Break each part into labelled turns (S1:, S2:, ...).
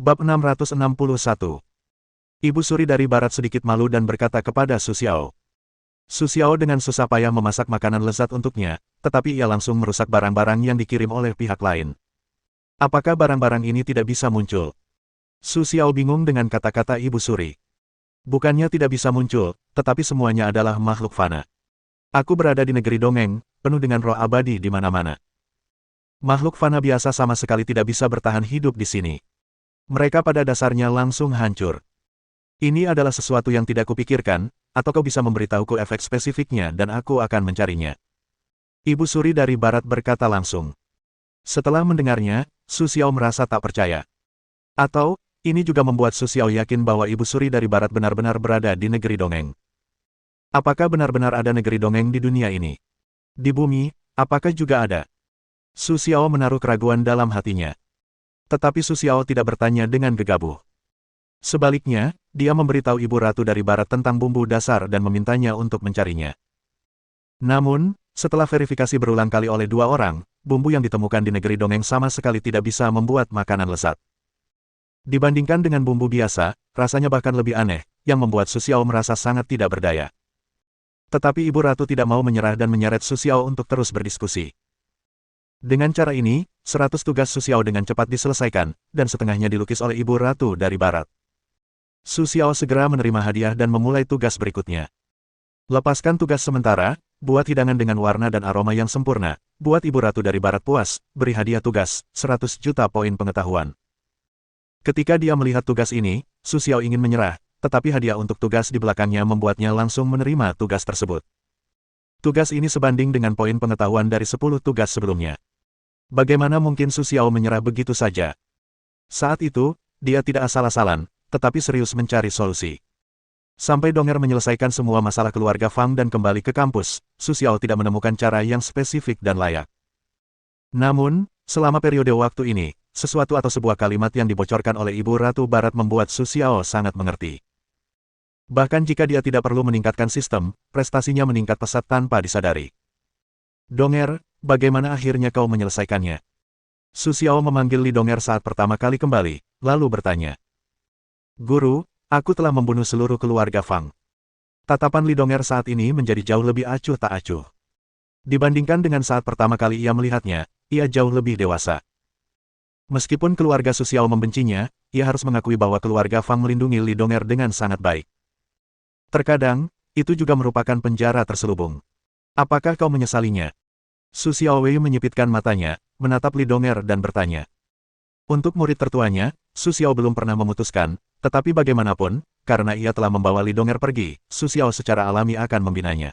S1: Bab 661. Ibu Suri dari Barat sedikit malu dan berkata kepada Su Xiao. Su Xiao dengan susah payah memasak makanan lezat untuknya, tetapi ia langsung merusak barang-barang yang dikirim oleh pihak lain. Apakah barang-barang ini tidak bisa muncul? Su Xiao bingung dengan kata-kata Ibu Suri. Bukannya tidak bisa muncul, tetapi semuanya adalah makhluk fana. Aku berada di negeri dongeng, penuh dengan roh abadi di mana-mana. Makhluk fana biasa sama sekali tidak bisa bertahan hidup di sini. Mereka pada dasarnya langsung hancur. Ini adalah sesuatu yang tidak kupikirkan, atau kau bisa memberitahuku efek spesifiknya dan aku akan mencarinya. Ibu Suri dari Barat berkata langsung. Setelah mendengarnya, Su Xiao merasa tak percaya. Atau, ini juga membuat Su Xiao yakin bahwa Ibu Suri dari Barat benar-benar berada di negeri dongeng. Apakah benar-benar ada negeri dongeng di dunia ini? Di bumi, apakah juga ada? Su Xiao menaruh keraguan dalam hatinya. Tetapi Su Xiao tidak bertanya dengan gegabah. Sebaliknya, dia memberitahu Ibu Ratu dari Barat tentang bumbu dasar dan memintanya untuk mencarinya. Namun, setelah verifikasi berulang kali oleh dua orang, bumbu yang ditemukan di negeri dongeng sama sekali tidak bisa membuat makanan lezat. Dibandingkan dengan bumbu biasa, rasanya bahkan lebih aneh, yang membuat Su Xiao merasa sangat tidak berdaya. Tetapi Ibu Ratu tidak mau menyerah dan menyeret Su Xiao untuk terus berdiskusi. Dengan cara ini, 100 tugas Su Xiao dengan cepat diselesaikan, dan setengahnya dilukis oleh Ibu Ratu dari Barat. Su Xiao segera menerima hadiah dan memulai tugas berikutnya. Lepaskan tugas sementara, buat hidangan dengan warna dan aroma yang sempurna, buat Ibu Ratu dari Barat puas, beri hadiah tugas, 100 juta poin pengetahuan. Ketika dia melihat tugas ini, Su Xiao ingin menyerah, tetapi hadiah untuk tugas di belakangnya membuatnya langsung menerima tugas tersebut. Tugas ini sebanding dengan poin pengetahuan dari 10 tugas sebelumnya. Bagaimana mungkin Su Xiao menyerah begitu saja? Saat itu, dia tidak asal-asalan, tetapi serius mencari solusi. Sampai Donger menyelesaikan semua masalah keluarga Fang dan kembali ke kampus, Su Xiao tidak menemukan cara yang spesifik dan layak. Namun, selama periode waktu ini, sesuatu atau sebuah kalimat yang dibocorkan oleh Ibu Ratu Barat membuat Su Xiao sangat mengerti. Bahkan jika dia tidak perlu meningkatkan sistem, prestasinya meningkat pesat tanpa disadari. Donger, bagaimana akhirnya kau menyelesaikannya? Su Xiao memanggil Li Donger saat pertama kali kembali, lalu bertanya. Guru, aku telah membunuh seluruh keluarga Fang. Tatapan Li Donger saat ini menjadi jauh lebih acuh tak acuh. Dibandingkan dengan saat pertama kali ia melihatnya, ia jauh lebih dewasa. Meskipun keluarga Su Xiao membencinya, ia harus mengakui bahwa keluarga Fang melindungi Li Donger dengan sangat baik. Terkadang, itu juga merupakan penjara terselubung. Apakah kau menyesalinya? Su Xiaowei menyipitkan matanya, menatap Li Donger dan bertanya. Untuk murid tertuanya, Su Xiao belum pernah memutuskan, tetapi bagaimanapun, karena ia telah membawa Li Donger pergi, Su Xiao secara alami akan membinanya.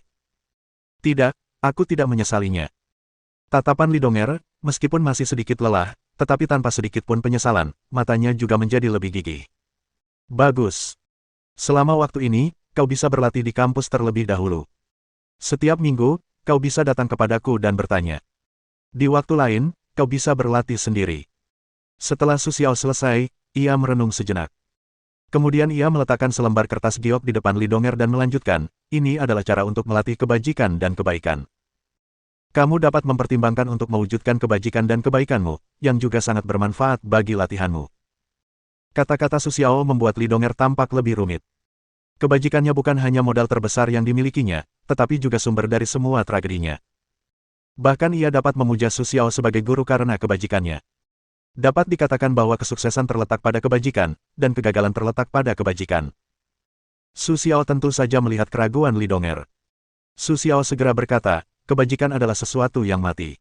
S1: Tidak, aku tidak menyesalinya. Tatapan Li Donger, meskipun masih sedikit lelah, tetapi tanpa sedikit pun penyesalan, matanya juga menjadi lebih gigih. Bagus. Selama waktu ini, kau bisa berlatih di kampus terlebih dahulu. Setiap minggu, kau bisa datang kepadaku dan bertanya. Di waktu lain, kau bisa berlatih sendiri. Setelah Su Xiao selesai, ia merenung sejenak. Kemudian ia meletakkan selembar kertas giok di depan Li Donger dan melanjutkan, ini adalah cara untuk melatih kebajikan dan kebaikan. Kamu dapat mempertimbangkan untuk mewujudkan kebajikan dan kebaikanmu, yang juga sangat bermanfaat bagi latihanmu. Kata-kata Su Xiao membuat Li Donger tampak lebih rumit. Kebajikannya bukan hanya modal terbesar yang dimilikinya, tetapi juga sumber dari semua tragedinya. Bahkan ia dapat memuja Su Xiao sebagai guru karena kebajikannya. Dapat dikatakan bahwa kesuksesan terletak pada kebajikan, dan kegagalan terletak pada kebajikan. Su Xiao tentu saja melihat keraguan Li Donger. Su Xiao segera berkata, kebajikan adalah sesuatu yang mati.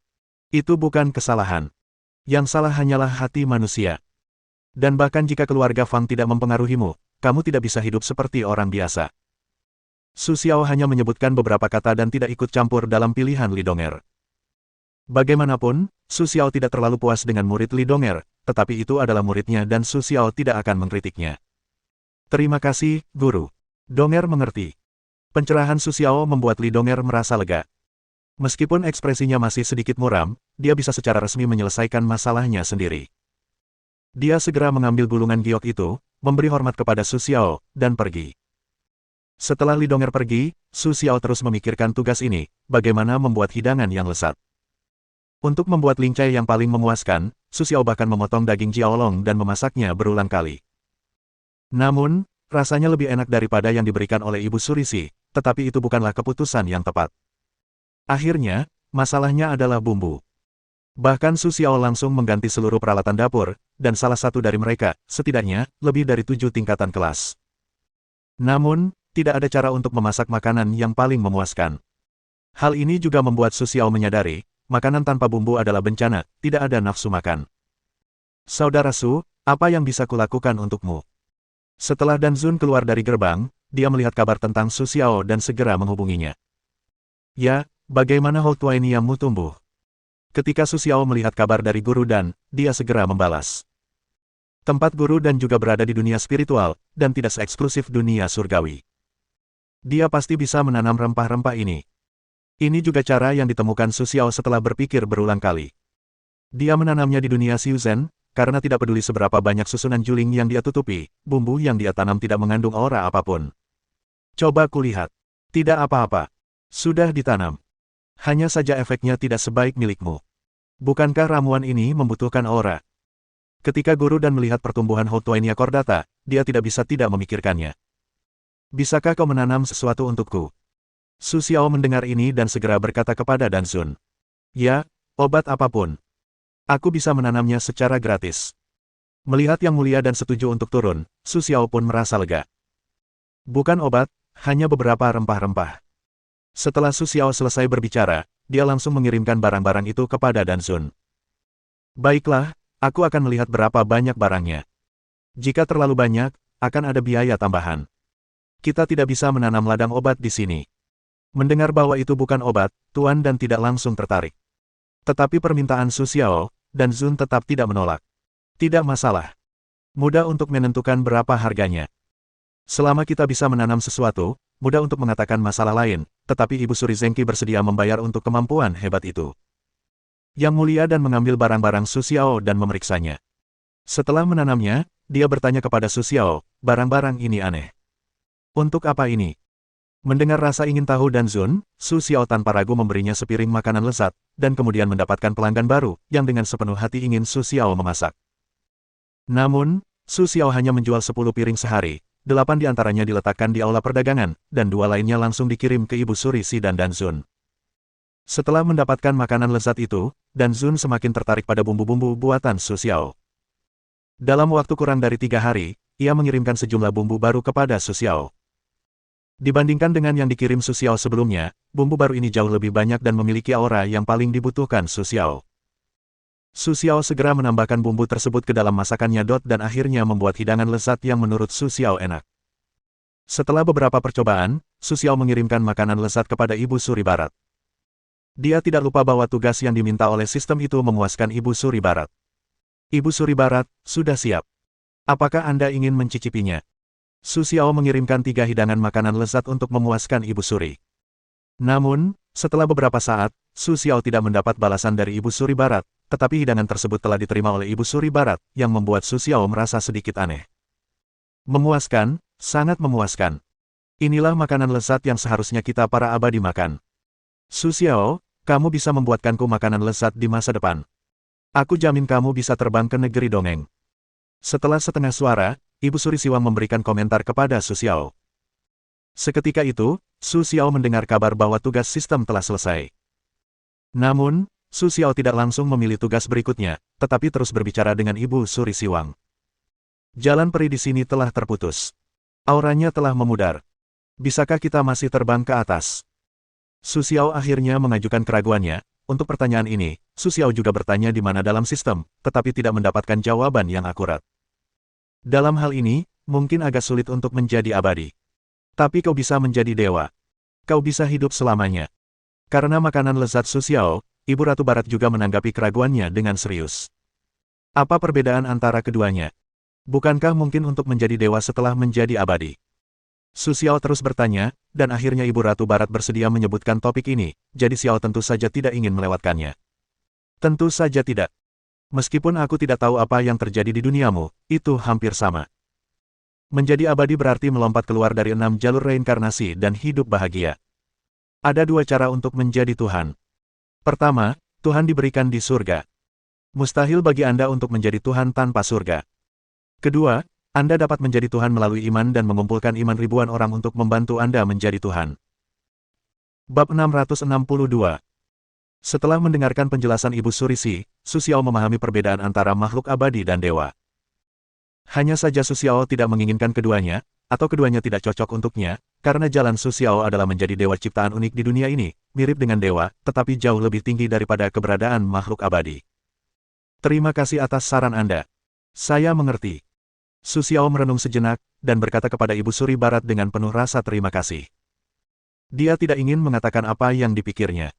S1: Itu bukan kesalahan. Yang salah hanyalah hati manusia. Dan bahkan jika keluarga Fang tidak mempengaruhimu, kamu tidak bisa hidup seperti orang biasa. Su Xiao hanya menyebutkan beberapa kata dan tidak ikut campur dalam pilihan Li Donger. Bagaimanapun, Su Xiao tidak terlalu puas dengan murid Li Donger, tetapi itu adalah muridnya dan Su Xiao tidak akan mengkritiknya. Terima kasih, Guru. Donger mengerti. Pencerahan Su Xiao membuat Li Donger merasa lega. Meskipun ekspresinya masih sedikit muram, dia bisa secara resmi menyelesaikan masalahnya sendiri. Dia segera mengambil gulungan giok itu, memberi hormat kepada Su Xiao, dan pergi. Setelah Li Donger pergi, Su Xiao terus memikirkan tugas ini, bagaimana membuat hidangan yang lezat. Untuk membuat lincai yang paling memuaskan, Su Xiao bahkan memotong daging jiaolong dan memasaknya berulang kali. Namun, rasanya lebih enak daripada yang diberikan oleh Ibu Surisi, tetapi itu bukanlah keputusan yang tepat. Akhirnya, masalahnya adalah bumbu. Bahkan Su Xiao langsung mengganti seluruh peralatan dapur, dan salah satu dari mereka, setidaknya, lebih dari 7 tingkatan kelas. Namun, tidak ada cara untuk memasak makanan yang paling memuaskan. Hal ini juga membuat Su Xiao menyadari, makanan tanpa bumbu adalah bencana, tidak ada nafsu makan. Saudara Su, apa yang bisa kulakukan untukmu? Setelah Dan Zun keluar dari gerbang, dia melihat kabar tentang Su Xiao dan segera menghubunginya. Ya, bagaimana Houtuainiamu tumbuh? Ketika Su Xiao melihat kabar dari Guru Dan, dia segera membalas. Tempat Guru Dan juga berada di dunia spiritual, dan tidak seeksklusif dunia surgawi. Dia pasti bisa menanam rempah-rempah ini. Ini juga cara yang ditemukan Su Xiao setelah berpikir berulang kali. Dia menanamnya di dunia Xiuzhen, karena tidak peduli seberapa banyak susunan juling yang dia tutupi, bumbu yang dia tanam tidak mengandung aura apapun. Coba kulihat. Tidak apa-apa. Sudah ditanam. Hanya saja efeknya tidak sebaik milikmu. Bukankah ramuan ini membutuhkan aura? Ketika Guru Dan melihat pertumbuhan Houtuainia cordata, dia tidak bisa tidak memikirkannya. Bisakah kau menanam sesuatu untukku? Su Xiao mendengar ini dan segera berkata kepada Dan Zun. Ya, obat apapun. Aku bisa menanamnya secara gratis. Melihat Yang Mulia dan setuju untuk turun, Su Xiao pun merasa lega. Bukan obat, hanya beberapa rempah-rempah. Setelah Su Xiao selesai berbicara, dia langsung mengirimkan barang-barang itu kepada Dan Zun. Baiklah, aku akan melihat berapa banyak barangnya. Jika terlalu banyak, akan ada biaya tambahan. Kita tidak bisa menanam ladang obat di sini. Mendengar bahwa itu bukan obat, Tuan Dan tidak langsung tertarik. Tetapi permintaan Su Xiao, Dan Zun tetap tidak menolak. Tidak masalah. Mudah untuk menentukan berapa harganya. Selama kita bisa menanam sesuatu, mudah untuk mengatakan masalah lain, tetapi Ibu Suri Zengqi bersedia membayar untuk kemampuan hebat itu. Yang Mulia Dan mengambil barang-barang Su Xiao dan memeriksanya. Setelah menanamnya, dia bertanya kepada Su Xiao, barang-barang ini aneh. Untuk apa ini? Mendengar rasa ingin tahu Dan Zun, Su Xiao tanpa ragu memberinya sepiring makanan lezat, dan kemudian mendapatkan pelanggan baru, yang dengan sepenuh hati ingin Su Xiao memasak. Namun, Su Xiao hanya menjual 10 piring sehari, 8 diantaranya diletakkan di aula perdagangan, dan 2 lainnya langsung dikirim ke Ibu Suri Si dan Dan Zun. Setelah mendapatkan makanan lezat itu, Dan Zun semakin tertarik pada bumbu-bumbu buatan Su Xiao. Dalam waktu kurang dari 3 hari, ia mengirimkan sejumlah bumbu baru kepada Su Xiao. Dibandingkan dengan yang dikirim Su Xiao sebelumnya, bumbu baru ini jauh lebih banyak dan memiliki aura yang paling dibutuhkan Su Xiao. Su Xiao segera menambahkan bumbu tersebut ke dalam masakannya dan akhirnya membuat hidangan lezat yang menurut Su Xiao enak. Setelah beberapa percobaan, Su Xiao mengirimkan makanan lezat kepada Ibu Suri Barat. Dia tidak lupa bahwa tugas yang diminta oleh sistem itu memuaskan Ibu Suri Barat. Ibu Suri Barat, sudah siap. Apakah Anda ingin mencicipinya? Su Xiao mengirimkan 3 hidangan makanan lezat untuk memuaskan Ibu Suri. Namun, setelah beberapa saat, Su Xiao tidak mendapat balasan dari Ibu Suri Barat, tetapi hidangan tersebut telah diterima oleh Ibu Suri Barat, yang membuat Su Xiao merasa sedikit aneh. Memuaskan, sangat memuaskan. Inilah makanan lezat yang seharusnya kita para abadi makan. Su Xiao, kamu bisa membuatkanku makanan lezat di masa depan. Aku jamin kamu bisa terbang ke negeri dongeng. Setelah setengah suara, Ibu Suri Siwang memberikan komentar kepada Su Xiao. Seketika itu, Su Xiao mendengar kabar bahwa tugas sistem telah selesai. Namun, Su Xiao tidak langsung memilih tugas berikutnya, tetapi terus berbicara dengan Ibu Suri Siwang. Jalan peri di sini telah terputus. Auranya telah memudar. Bisakah kita masih terbang ke atas? Su Xiao akhirnya mengajukan keraguannya. Untuk pertanyaan ini, Su Xiao juga bertanya di mana dalam sistem, tetapi tidak mendapatkan jawaban yang akurat. Dalam hal ini, mungkin agak sulit untuk menjadi abadi. Tapi kau bisa menjadi dewa. Kau bisa hidup selamanya. Karena makanan lezat Su Xiao, Ibu Ratu Barat juga menanggapi keraguannya dengan serius. Apa perbedaan antara keduanya? Bukankah mungkin untuk menjadi dewa setelah menjadi abadi? Su Xiao terus bertanya, dan akhirnya Ibu Ratu Barat bersedia menyebutkan topik ini, jadi Xiao tentu saja tidak ingin melewatkannya. Tentu saja tidak. Meskipun aku tidak tahu apa yang terjadi di duniamu, itu hampir sama. Menjadi abadi berarti melompat keluar dari 6 jalur reinkarnasi dan hidup bahagia. Ada 2 cara untuk menjadi Tuhan. Pertama, Tuhan diberikan di surga. Mustahil bagi Anda untuk menjadi Tuhan tanpa surga. Kedua, Anda dapat menjadi Tuhan melalui iman dan mengumpulkan iman ribuan orang untuk membantu Anda menjadi Tuhan. Bab 662. Setelah mendengarkan penjelasan Ibu Surisi, Su Xiao memahami perbedaan antara makhluk abadi dan dewa. Hanya saja Su Xiao tidak menginginkan keduanya, atau keduanya tidak cocok untuknya, karena jalan Su Xiao adalah menjadi dewa ciptaan unik di dunia ini, mirip dengan dewa, tetapi jauh lebih tinggi daripada keberadaan makhluk abadi. Terima kasih atas saran Anda. Saya mengerti. Su Xiao merenung sejenak, dan berkata kepada Ibu Suri Barat dengan penuh rasa terima kasih. Dia tidak ingin mengatakan apa yang dipikirnya.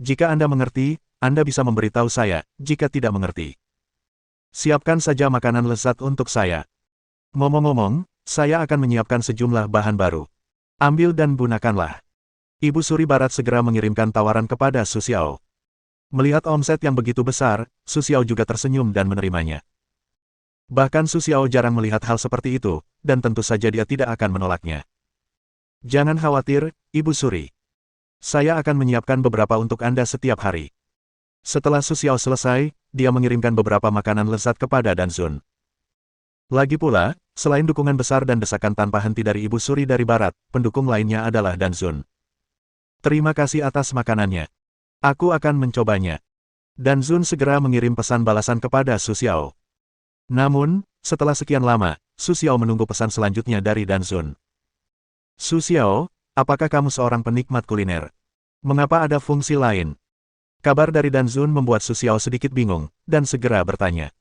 S1: Jika Anda mengerti, Anda bisa memberitahu saya, jika tidak mengerti. Siapkan saja makanan lezat untuk saya. Ngomong-ngomong, saya akan menyiapkan sejumlah bahan baru. Ambil dan gunakanlah. Ibu Suri Barat segera mengirimkan tawaran kepada Su Xiao. Melihat omset yang begitu besar, Su Xiao juga tersenyum dan menerimanya. Bahkan Su Xiao jarang melihat hal seperti itu, dan tentu saja dia tidak akan menolaknya. Jangan khawatir, Ibu Suri. Saya akan menyiapkan beberapa untuk Anda setiap hari. Setelah Su Xiao selesai, dia mengirimkan beberapa makanan lezat kepada Danzun. Lagi pula, selain dukungan besar dan desakan tanpa henti dari Ibu Suri dari Barat, pendukung lainnya adalah Danzun. Terima kasih atas makanannya. Aku akan mencobanya. Danzun segera mengirim pesan balasan kepada Su Xiao. Namun, setelah sekian lama, Su Xiao menunggu pesan selanjutnya dari Danzun. Su Xiao, apakah kamu seorang penikmat kuliner? Mengapa ada fungsi lain? Kabar dari Danzun membuat Su Xiao sedikit bingung, dan segera bertanya.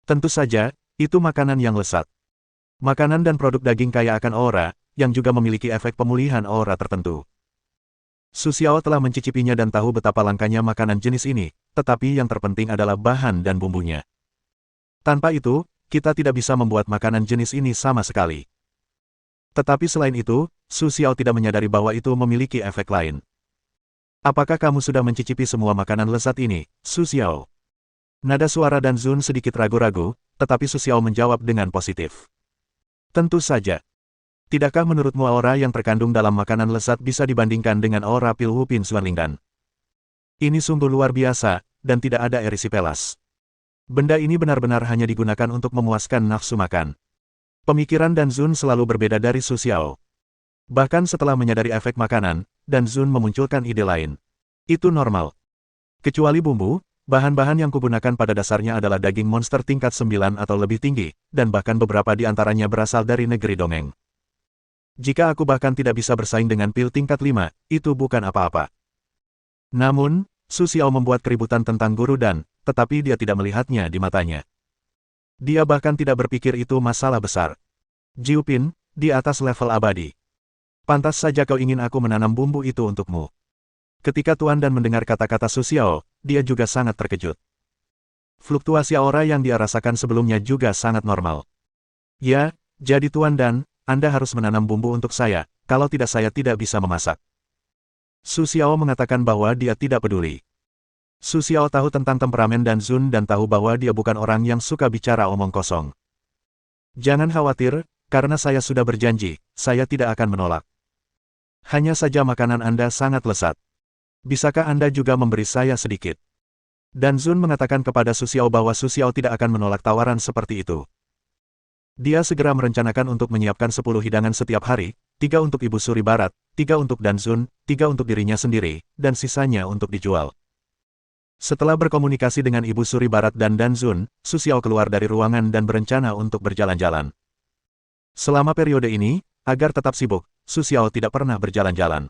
S1: Tentu saja, itu makanan yang lezat. Makanan dan produk daging kaya akan aura, yang juga memiliki efek pemulihan aura tertentu. Su Xiao telah mencicipinya dan tahu betapa langkanya makanan jenis ini, tetapi yang terpenting adalah bahan dan bumbunya. Tanpa itu, kita tidak bisa membuat makanan jenis ini sama sekali. Tetapi selain itu, Su Xiao tidak menyadari bahwa itu memiliki efek lain. Apakah kamu sudah mencicipi semua makanan lezat ini, Su Xiao? Nada suara Danzun sedikit ragu-ragu, tetapi Su Xiao menjawab dengan positif. Tentu saja. Tidakkah menurutmu aura yang terkandung dalam makanan lezat bisa dibandingkan dengan aura Pil Wupin Xuanlingdan? Ini sungguh luar biasa, dan tidak ada erisipelas. Benda ini benar-benar hanya digunakan untuk memuaskan nafsu makan. Pemikiran Danzun selalu berbeda dari Su Xiao. Bahkan setelah menyadari efek makanan, Danzun memunculkan ide lain. Itu normal. Kecuali bumbu, bahan-bahan yang kugunakan pada dasarnya adalah daging monster tingkat 9 atau lebih tinggi, dan bahkan beberapa di antaranya berasal dari negeri dongeng. Jika aku bahkan tidak bisa bersaing dengan pil tingkat 5, itu bukan apa-apa. Namun, Su Xiao membuat keributan tentang guru dan, tetapi dia tidak melihatnya di matanya. Dia bahkan tidak berpikir itu masalah besar. Jiupin, di atas level abadi. Pantas saja kau ingin aku menanam bumbu itu untukmu. Ketika Tuan Dan mendengar kata-kata Su Xiao, dia juga sangat terkejut. Fluktuasi aura yang dia rasakan sebelumnya juga sangat normal. Ya, jadi Tuan Dan, Anda harus menanam bumbu untuk saya, kalau tidak saya tidak bisa memasak. Su Xiao mengatakan bahwa dia tidak peduli. Su Xiao tahu tentang temperamen Danzun dan tahu bahwa dia bukan orang yang suka bicara omong kosong. Jangan khawatir, karena saya sudah berjanji, saya tidak akan menolak. Hanya saja makanan Anda sangat lezat. Bisakah Anda juga memberi saya sedikit? Danzun mengatakan kepada Su Xiao bahwa Su Xiao tidak akan menolak tawaran seperti itu. Dia segera merencanakan untuk menyiapkan 10 hidangan setiap hari, 3 untuk Ibu Suri Barat, 3 untuk Danzun, 3 untuk dirinya sendiri, dan sisanya untuk dijual. Setelah berkomunikasi dengan Ibu Suri Barat dan Danzun, Su Xiao keluar dari ruangan dan berencana untuk berjalan-jalan. Selama periode ini, agar tetap sibuk, Su Xiao tidak pernah berjalan-jalan.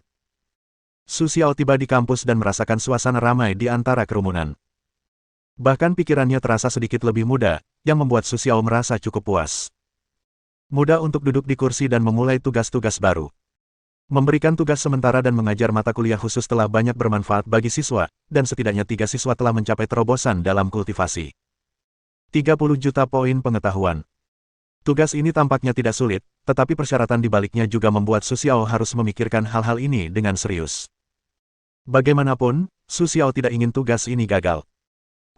S1: Su Xiao tiba di kampus dan merasakan suasana ramai di antara kerumunan. Bahkan pikirannya terasa sedikit lebih muda, yang membuat Su Xiao merasa cukup puas. Mudah untuk duduk di kursi dan memulai tugas-tugas baru. Memberikan tugas sementara dan mengajar mata kuliah khusus telah banyak bermanfaat bagi siswa, dan setidaknya 3 siswa telah mencapai terobosan dalam kultivasi. 30 juta poin pengetahuan. Tugas ini tampaknya tidak sulit, tetapi persyaratan di baliknya juga membuat Su Xiao harus memikirkan hal-hal ini dengan serius. Bagaimanapun, Su Xiao tidak ingin tugas ini gagal.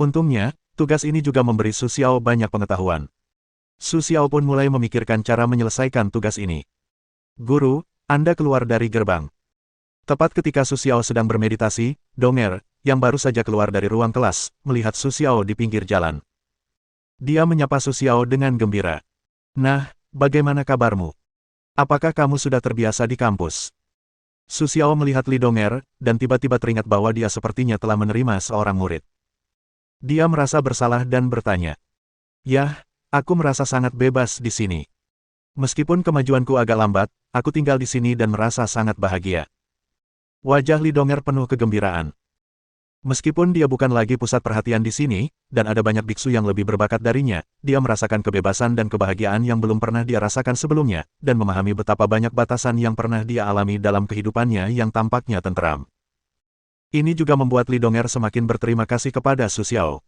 S1: Untungnya, tugas ini juga memberi Su Xiao banyak pengetahuan. Su Xiao pun mulai memikirkan cara menyelesaikan tugas ini. Guru, Anda keluar dari gerbang. Tepat ketika Su Xiao sedang bermeditasi, Donger, yang baru saja keluar dari ruang kelas, melihat Su Xiao di pinggir jalan. Dia menyapa Su Xiao dengan gembira. "Nah, bagaimana kabarmu? Apakah kamu sudah terbiasa di kampus?" Su Xiao melihat Li Dong'er, dan tiba-tiba teringat bahwa dia sepertinya telah menerima seorang murid. Dia merasa bersalah dan bertanya, "Yah, aku merasa sangat bebas di sini. Meskipun kemajuanku agak lambat, aku tinggal di sini dan merasa sangat bahagia." Wajah Li Dong'er penuh kegembiraan. Meskipun dia bukan lagi pusat perhatian di sini, dan ada banyak biksu yang lebih berbakat darinya, dia merasakan kebebasan dan kebahagiaan yang belum pernah dia rasakan sebelumnya, dan memahami betapa banyak batasan yang pernah dia alami dalam kehidupannya yang tampaknya tenteram. Ini juga membuat Li Dong'er semakin berterima kasih kepada Su Xiao.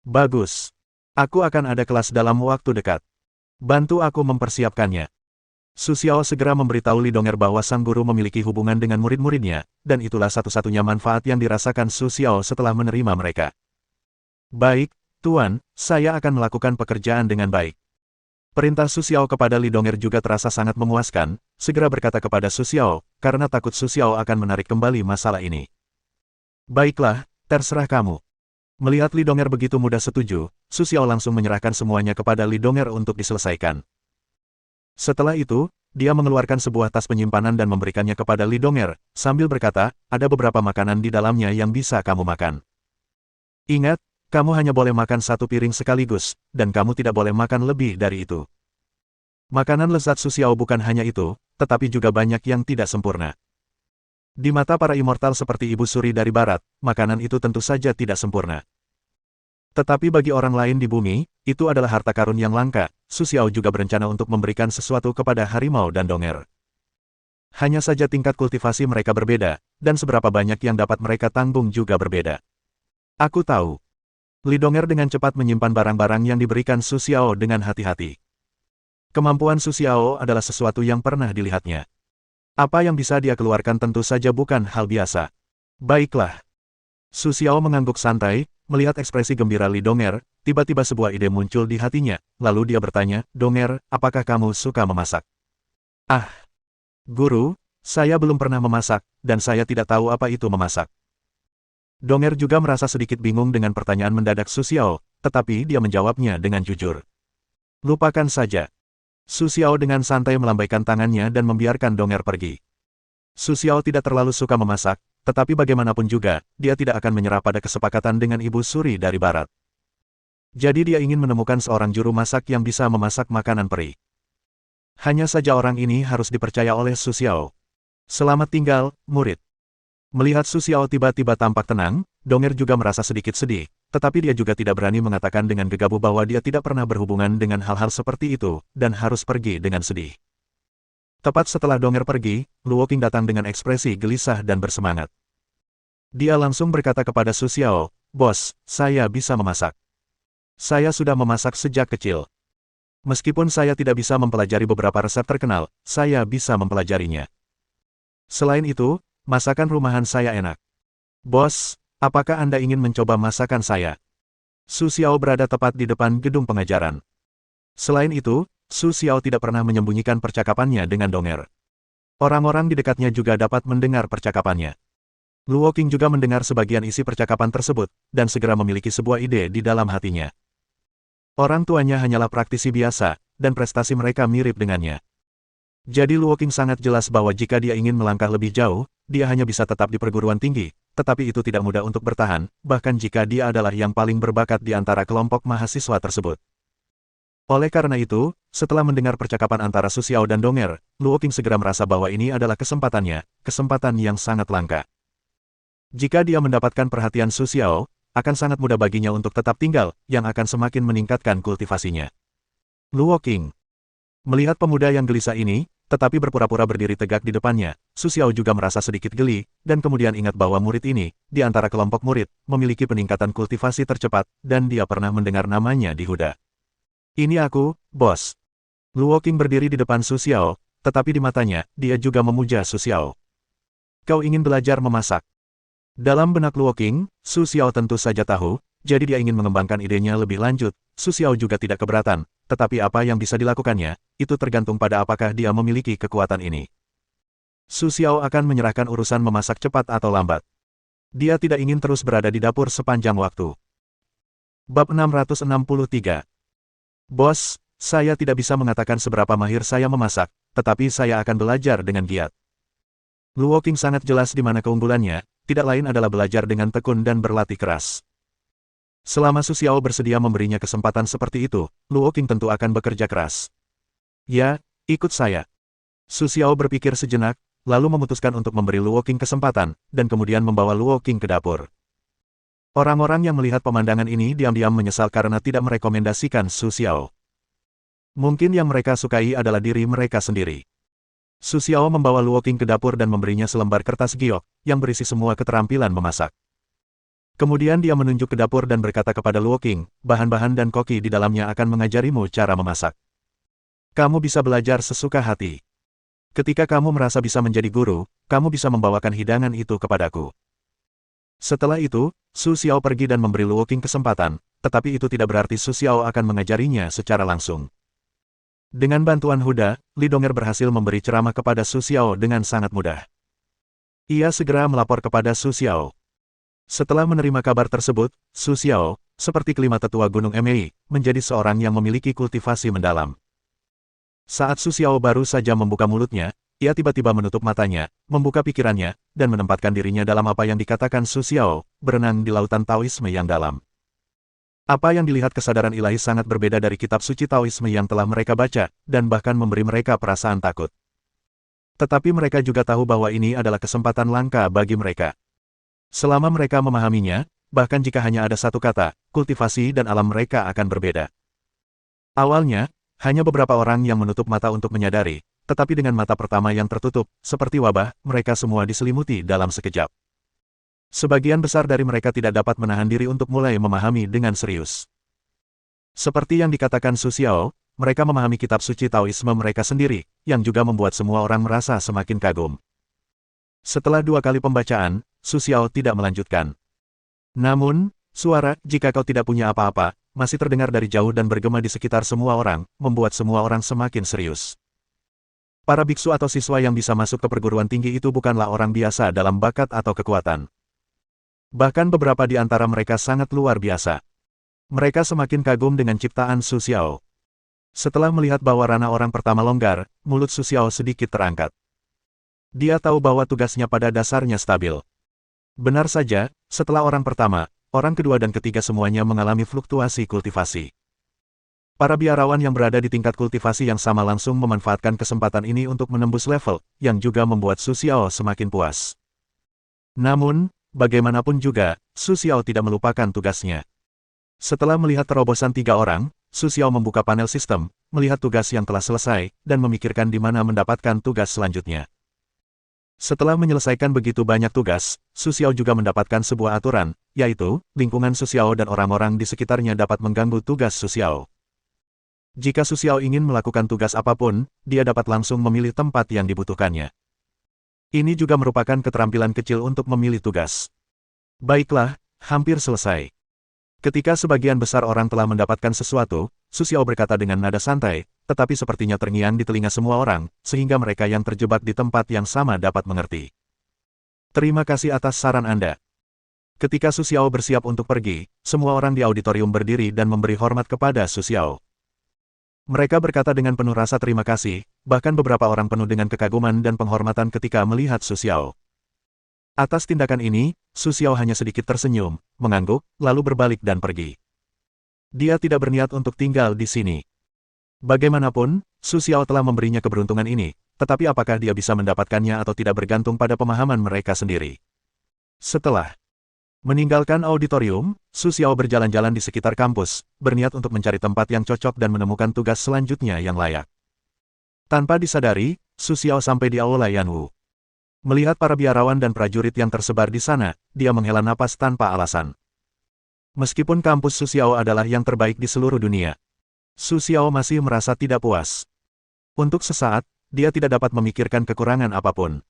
S1: "Bagus. Aku akan ada kelas dalam waktu dekat. Bantu aku mempersiapkannya." Su Xiao segera memberitahu Li Dong'er bahwa sang guru memiliki hubungan dengan murid-muridnya, dan itulah satu-satunya manfaat yang dirasakan Su Xiao setelah menerima mereka. "Baik, Tuan, saya akan melakukan pekerjaan dengan baik." Perintah Su Xiao kepada Li Dong'er juga terasa sangat memuaskan, segera berkata kepada Su Xiao, karena takut Su Xiao akan menarik kembali masalah ini. "Baiklah, terserah kamu." Melihat Li Dong'er begitu mudah setuju, Su Xiao langsung menyerahkan semuanya kepada Li Dong'er untuk diselesaikan. Setelah itu, dia mengeluarkan sebuah tas penyimpanan dan memberikannya kepada Li Dong'er, sambil berkata, "Ada beberapa makanan di dalamnya yang bisa kamu makan. Ingat, kamu hanya boleh makan satu piring sekaligus, dan kamu tidak boleh makan lebih dari itu." Makanan lezat Su Xiao bukan hanya itu, tetapi juga banyak yang tidak sempurna. Di mata para immortal seperti Ibu Suri dari Barat, makanan itu tentu saja tidak sempurna. Tetapi bagi orang lain di bumi, itu adalah harta karun yang langka. Su Xiao juga berencana untuk memberikan sesuatu kepada harimau dan Dong'er. Hanya saja tingkat kultivasi mereka berbeda, dan seberapa banyak yang dapat mereka tanggung juga berbeda. "Aku tahu." Li Dong'er dengan cepat menyimpan barang-barang yang diberikan Su Xiao dengan hati-hati. Kemampuan Su Xiao adalah sesuatu yang pernah dilihatnya. Apa yang bisa dia keluarkan tentu saja bukan hal biasa. "Baiklah." Su Xiao mengangguk santai, melihat ekspresi gembira Li Dong'er, tiba-tiba sebuah ide muncul di hatinya, lalu dia bertanya, "Dong'er, apakah kamu suka memasak?" "Ah, Guru, saya belum pernah memasak, dan saya tidak tahu apa itu memasak." Dong'er juga merasa sedikit bingung dengan pertanyaan mendadak Su Xiao, tetapi dia menjawabnya dengan jujur. "Lupakan saja." Su Xiao dengan santai melambaikan tangannya dan membiarkan Dong'er pergi. Su Xiao tidak terlalu suka memasak, tetapi bagaimanapun juga, dia tidak akan menyerah pada kesepakatan dengan Ibu Suri dari Barat. Jadi dia ingin menemukan seorang juru masak yang bisa memasak makanan peri. Hanya saja orang ini harus dipercaya oleh Su Xiao. "Selamat tinggal, murid." Melihat Su Xiao tiba-tiba tampak tenang, Dong'er juga merasa sedikit sedih, tetapi dia juga tidak berani mengatakan dengan gegabah bahwa dia tidak pernah berhubungan dengan hal-hal seperti itu, dan harus pergi dengan sedih. Tepat setelah Dong'er pergi, Luo Qing datang dengan ekspresi gelisah dan bersemangat. Dia langsung berkata kepada Su Xiao, "Bos, saya bisa memasak. Saya sudah memasak sejak kecil. Meskipun saya tidak bisa mempelajari beberapa resep terkenal, saya bisa mempelajarinya. Selain itu, masakan rumahan saya enak. Bos, apakah Anda ingin mencoba masakan saya?" Su Xiao berada tepat di depan gedung pengajaran. Selain itu, Su Xiao tidak pernah menyembunyikan percakapannya dengan Dong'er. Orang-orang di dekatnya juga dapat mendengar percakapannya. Luo Qing juga mendengar sebagian isi percakapan tersebut, dan segera memiliki sebuah ide di dalam hatinya. Orang tuanya hanyalah praktisi biasa, dan prestasi mereka mirip dengannya. Jadi Luo Qing sangat jelas bahwa jika dia ingin melangkah lebih jauh, dia hanya bisa tetap di perguruan tinggi, tetapi itu tidak mudah untuk bertahan, bahkan jika dia adalah yang paling berbakat di antara kelompok mahasiswa tersebut. Oleh karena itu, setelah mendengar percakapan antara Su Xiao dan Dong'er, Luo Qing segera merasa bahwa ini adalah kesempatannya, kesempatan yang sangat langka. Jika dia mendapatkan perhatian Su Xiao, akan sangat mudah baginya untuk tetap tinggal, yang akan semakin meningkatkan kultivasinya. Luo Qing. Melihat pemuda yang gelisah ini, tetapi berpura-pura berdiri tegak di depannya, Su Xiao juga merasa sedikit geli, dan kemudian ingat bahwa murid ini, di antara kelompok murid, memiliki peningkatan kultivasi tercepat, dan dia pernah mendengar namanya di Huda. "Ini aku, bos." Luo Qing berdiri di depan Su Xiao, tetapi di matanya, dia juga memuja Su Xiao. "Kau ingin belajar memasak?" Dalam benak Luo Qing, Su Xiao tentu saja tahu, jadi dia ingin mengembangkan idenya lebih lanjut. Su Xiao juga tidak keberatan, tetapi apa yang bisa dilakukannya, itu tergantung pada apakah dia memiliki kekuatan ini. Su Xiao akan menyerahkan urusan memasak cepat atau lambat. Dia tidak ingin terus berada di dapur sepanjang waktu. Bab 663. Bos, saya tidak bisa mengatakan seberapa mahir saya memasak, tetapi saya akan belajar dengan giat. Luo Qing sangat jelas di mana keunggulannya, tidak lain adalah belajar dengan tekun dan berlatih keras. Selama Su Xiao bersedia memberinya kesempatan seperti itu, Luo Qing tentu akan bekerja keras. Ya, ikut saya. Su Xiao berpikir sejenak, lalu memutuskan untuk memberi Luo Qing kesempatan, dan kemudian membawa Luo Qing ke dapur. Orang-orang yang melihat pemandangan ini diam-diam menyesal karena tidak merekomendasikan Su Xiao. Mungkin yang mereka sukai adalah diri mereka sendiri. Su Xiao membawa Luo Qing ke dapur dan memberinya selembar kertas giok, yang berisi semua keterampilan memasak. Kemudian dia menunjuk ke dapur dan berkata kepada Luo Qing, bahan-bahan dan koki di dalamnya akan mengajarimu cara memasak. Kamu bisa belajar sesuka hati. Ketika kamu merasa bisa menjadi guru, kamu bisa membawakan hidangan itu kepadaku. Setelah itu, Su Xiao pergi dan memberi Luo Qing kesempatan, tetapi itu tidak berarti Su Xiao akan mengajarinya secara langsung. Dengan bantuan Huda, Li Donger berhasil memberi ceramah kepada Su Xiao dengan sangat mudah. Ia segera melapor kepada Su Xiao. Setelah menerima kabar tersebut, Su Xiao, seperti kelima tetua Gunung Emei, menjadi seorang yang memiliki kultivasi mendalam. Saat Su Xiao baru saja membuka mulutnya, ia tiba-tiba menutup matanya, membuka pikirannya, dan menempatkan dirinya dalam apa yang dikatakan Su Xiao, berenang di lautan Taoisme yang dalam. Apa yang dilihat kesadaran ilahi sangat berbeda dari kitab suci Taoisme yang telah mereka baca, dan bahkan memberi mereka perasaan takut. Tetapi mereka juga tahu bahwa ini adalah kesempatan langka bagi mereka. Selama mereka memahaminya, bahkan jika hanya ada satu kata, kultivasi dan alam mereka akan berbeda. Awalnya, hanya beberapa orang yang menutup mata untuk menyadari, tetapi dengan mata pertama yang tertutup, seperti wabah, mereka semua diselimuti dalam sekejap. Sebagian besar dari mereka tidak dapat menahan diri untuk mulai memahami dengan serius. Seperti yang dikatakan Su Xiao, mereka memahami kitab suci Taoisme mereka sendiri, yang juga membuat semua orang merasa semakin kagum. Setelah 2 kali pembacaan, Su Xiao tidak melanjutkan. Namun, suara, jika kau tidak punya apa-apa, masih terdengar dari jauh dan bergema di sekitar semua orang, membuat semua orang semakin serius. Para biksu atau siswa yang bisa masuk ke perguruan tinggi itu bukanlah orang biasa dalam bakat atau kekuatan. Bahkan beberapa di antara mereka sangat luar biasa. Mereka semakin kagum dengan ciptaan Su Xiao. Setelah melihat bahwa ranah orang pertama longgar, mulut Su Xiao sedikit terangkat. Dia tahu bahwa tugasnya pada dasarnya stabil. Benar saja, setelah orang pertama, orang kedua dan ketiga semuanya mengalami fluktuasi kultivasi. Para biarawan yang berada di tingkat kultivasi yang sama langsung memanfaatkan kesempatan ini untuk menembus level, yang juga membuat Su Xiao semakin puas. Namun, bagaimanapun juga, Su Xiao tidak melupakan tugasnya. Setelah melihat terobosan 3 orang, Su Xiao membuka panel sistem, melihat tugas yang telah selesai, dan memikirkan di mana mendapatkan tugas selanjutnya. Setelah menyelesaikan begitu banyak tugas, Su Xiao juga mendapatkan sebuah aturan, yaitu, lingkungan Su Xiao dan orang-orang di sekitarnya dapat mengganggu tugas Su Xiao. Jika Su Xiao ingin melakukan tugas apapun, dia dapat langsung memilih tempat yang dibutuhkannya. Ini juga merupakan keterampilan kecil untuk memilih tugas. Baiklah, hampir selesai. Ketika sebagian besar orang telah mendapatkan sesuatu, Su Xiao berkata dengan nada santai, tetapi sepertinya terngiang di telinga semua orang, sehingga mereka yang terjebak di tempat yang sama dapat mengerti. Terima kasih atas saran Anda. Ketika Su Xiao bersiap untuk pergi, semua orang di auditorium berdiri dan memberi hormat kepada Su Xiao. Mereka berkata dengan penuh rasa terima kasih, bahkan beberapa orang penuh dengan kekaguman dan penghormatan ketika melihat Su Xiao. Atas tindakan ini, Su Xiao hanya sedikit tersenyum, mengangguk, lalu berbalik dan pergi. Dia tidak berniat untuk tinggal di sini. Bagaimanapun, Su Xiao telah memberinya keberuntungan ini, tetapi apakah dia bisa mendapatkannya atau tidak bergantung pada pemahaman mereka sendiri. Setelah meninggalkan auditorium, Su Xiao berjalan-jalan di sekitar kampus, berniat untuk mencari tempat yang cocok dan menemukan tugas selanjutnya yang layak. Tanpa disadari, Su Xiao sampai di Aula Yanwu. Melihat para biarawan dan prajurit yang tersebar di sana, dia menghela napas tanpa alasan. Meskipun kampus Su Xiao adalah yang terbaik di seluruh dunia, Su Xiao masih merasa tidak puas. Untuk sesaat, dia tidak dapat memikirkan kekurangan apapun.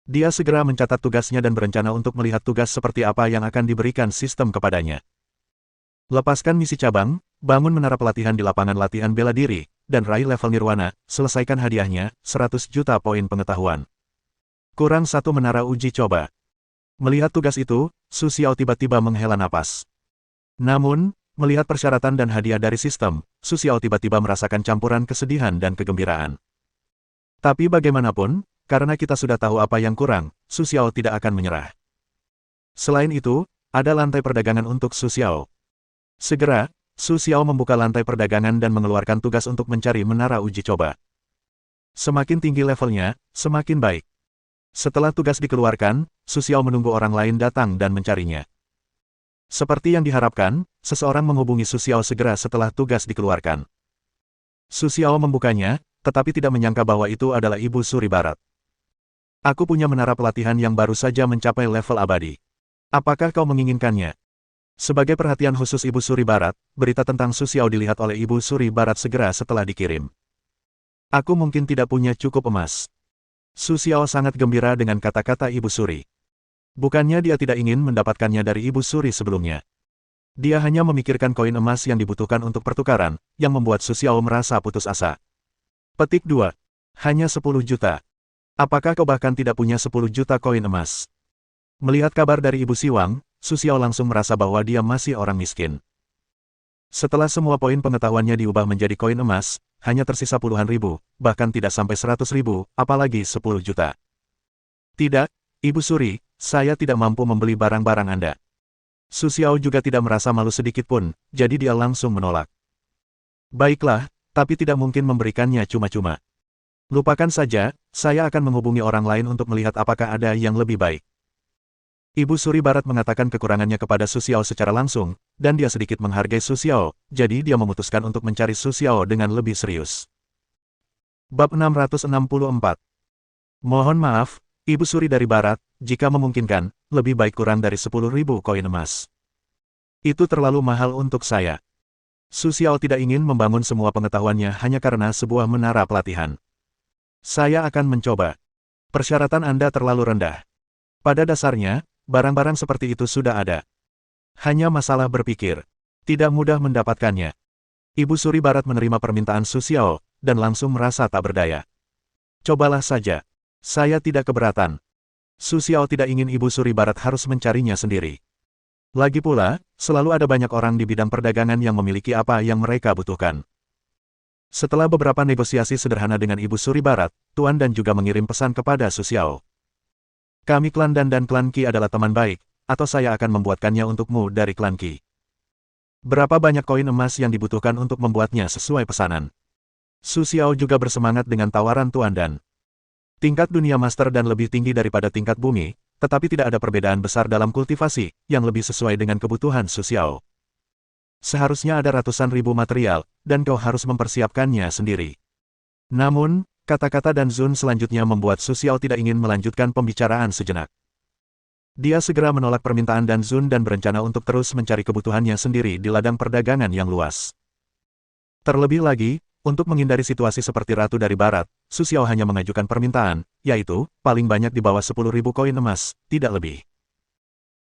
S1: Dia segera mencatat tugasnya dan berencana untuk melihat tugas seperti apa yang akan diberikan sistem kepadanya. Lepaskan misi cabang, bangun menara pelatihan di lapangan latihan bela diri, dan raih level nirwana, selesaikan hadiahnya, 100 juta poin pengetahuan. Kurang 1 menara uji coba. Melihat tugas itu, Su Xiao tiba-tiba menghela napas. Namun, melihat persyaratan dan hadiah dari sistem, Su Xiao tiba-tiba merasakan campuran kesedihan dan kegembiraan. Tapi bagaimanapun, karena kita sudah tahu apa yang kurang, Su Xiao tidak akan menyerah. Selain itu, ada lantai perdagangan untuk Su Xiao. Segera, Su Xiao membuka lantai perdagangan dan mengeluarkan tugas untuk mencari menara uji coba. Semakin tinggi levelnya, semakin baik. Setelah tugas dikeluarkan, Su Xiao menunggu orang lain datang dan mencarinya. Seperti yang diharapkan, seseorang menghubungi Su Xiao segera setelah tugas dikeluarkan. Su Xiao membukanya, tetapi tidak menyangka bahwa itu adalah Ibu Suri Barat. Aku punya menara pelatihan yang baru saja mencapai level abadi. Apakah kau menginginkannya? Sebagai perhatian khusus Ibu Suri Barat, berita tentang Su Xiao dilihat oleh Ibu Suri Barat segera setelah dikirim. Aku mungkin tidak punya cukup emas. Su Xiao sangat gembira dengan kata-kata Ibu Suri. Bukannya dia tidak ingin mendapatkannya dari Ibu Suri sebelumnya. Dia hanya memikirkan koin emas yang dibutuhkan untuk pertukaran, yang membuat Su Xiao merasa putus asa. Petik 2. Hanya 10 juta. Apakah kau bahkan tidak punya 10 juta koin emas? Melihat kabar dari Ibu Siwang, Su Xiao langsung merasa bahwa dia masih orang miskin. Setelah semua poin pengetahuannya diubah menjadi koin emas, hanya tersisa puluhan ribu, bahkan tidak sampai 100 ribu, apalagi 10 juta. Tidak, Ibu Suri, saya tidak mampu membeli barang-barang Anda. Su Xiao juga tidak merasa malu sedikit pun, jadi dia langsung menolak. Baiklah, tapi tidak mungkin memberikannya cuma-cuma. Lupakan saja, saya akan menghubungi orang lain untuk melihat apakah ada yang lebih baik. Ibu Suri Barat mengatakan kekurangannya kepada Su Xiao secara langsung, dan dia sedikit menghargai Su Xiao, jadi dia memutuskan untuk mencari Su Xiao dengan lebih serius. Bab 664. Mohon maaf, Ibu Suri dari Barat, jika memungkinkan, lebih baik kurang dari 10.000 koin emas. Itu terlalu mahal untuk saya. Su Xiao tidak ingin membangun semua pengetahuannya hanya karena sebuah menara pelatihan. Saya akan mencoba. Persyaratan Anda terlalu rendah. Pada dasarnya, barang-barang seperti itu sudah ada. Hanya masalah berpikir. Tidak mudah mendapatkannya. Ibu Suri Barat menerima permintaan Su Xiao, dan langsung merasa tak berdaya. Cobalah saja. Saya tidak keberatan. Su Xiao tidak ingin Ibu Suri Barat harus mencarinya sendiri. Lagi pula, selalu ada banyak orang di bidang perdagangan yang memiliki apa yang mereka butuhkan. Setelah beberapa negosiasi sederhana dengan Ibu Suri Barat, Tuan Dan juga mengirim pesan kepada Su Xiao. Kami klan Dan dan klan Qi adalah teman baik, atau saya akan membuatkannya untukmu dari klan Qi. Berapa banyak koin emas yang dibutuhkan untuk membuatnya sesuai pesanan? Su Xiao juga bersemangat dengan tawaran Tuan Dan. Tingkat dunia master dan lebih tinggi daripada tingkat bumi, tetapi tidak ada perbedaan besar dalam kultivasi, yang lebih sesuai dengan kebutuhan Su Xiao. Seharusnya ada ratusan ribu material, dan kau harus mempersiapkannya sendiri. Namun, kata-kata Dan Zun selanjutnya membuat Su Xiao tidak ingin melanjutkan pembicaraan sejenak. Dia segera menolak permintaan Dan Zun dan berencana untuk terus mencari kebutuhannya sendiri di ladang perdagangan yang luas. Terlebih lagi, untuk menghindari situasi seperti Ratu dari Barat, Su Xiao hanya mengajukan permintaan, yaitu, paling banyak di bawah 10.000 koin emas, tidak lebih.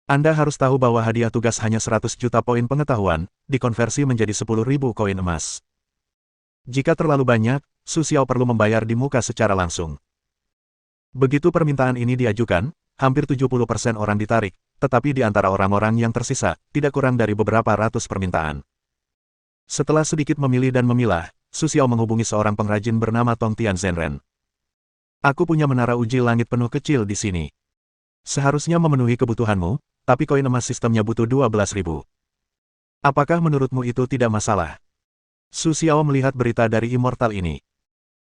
S1: Anda harus tahu bahwa hadiah tugas hanya 100 juta poin pengetahuan, dikonversi menjadi 10.000 koin emas. Jika terlalu banyak, Su Xiao perlu membayar di muka secara langsung. Begitu permintaan ini diajukan, hampir 70% orang ditarik, tetapi di antara orang-orang yang tersisa, tidak kurang dari beberapa ratus permintaan. Setelah sedikit memilih dan memilah, Su Xiao menghubungi seorang pengrajin bernama Tong Tian Zhenren. Aku punya menara uji langit penuh kecil di sini. Seharusnya memenuhi kebutuhanmu, tapi koin emas sistemnya butuh 12.000. Apakah menurutmu itu tidak masalah? Su Xiao melihat berita dari Immortal ini.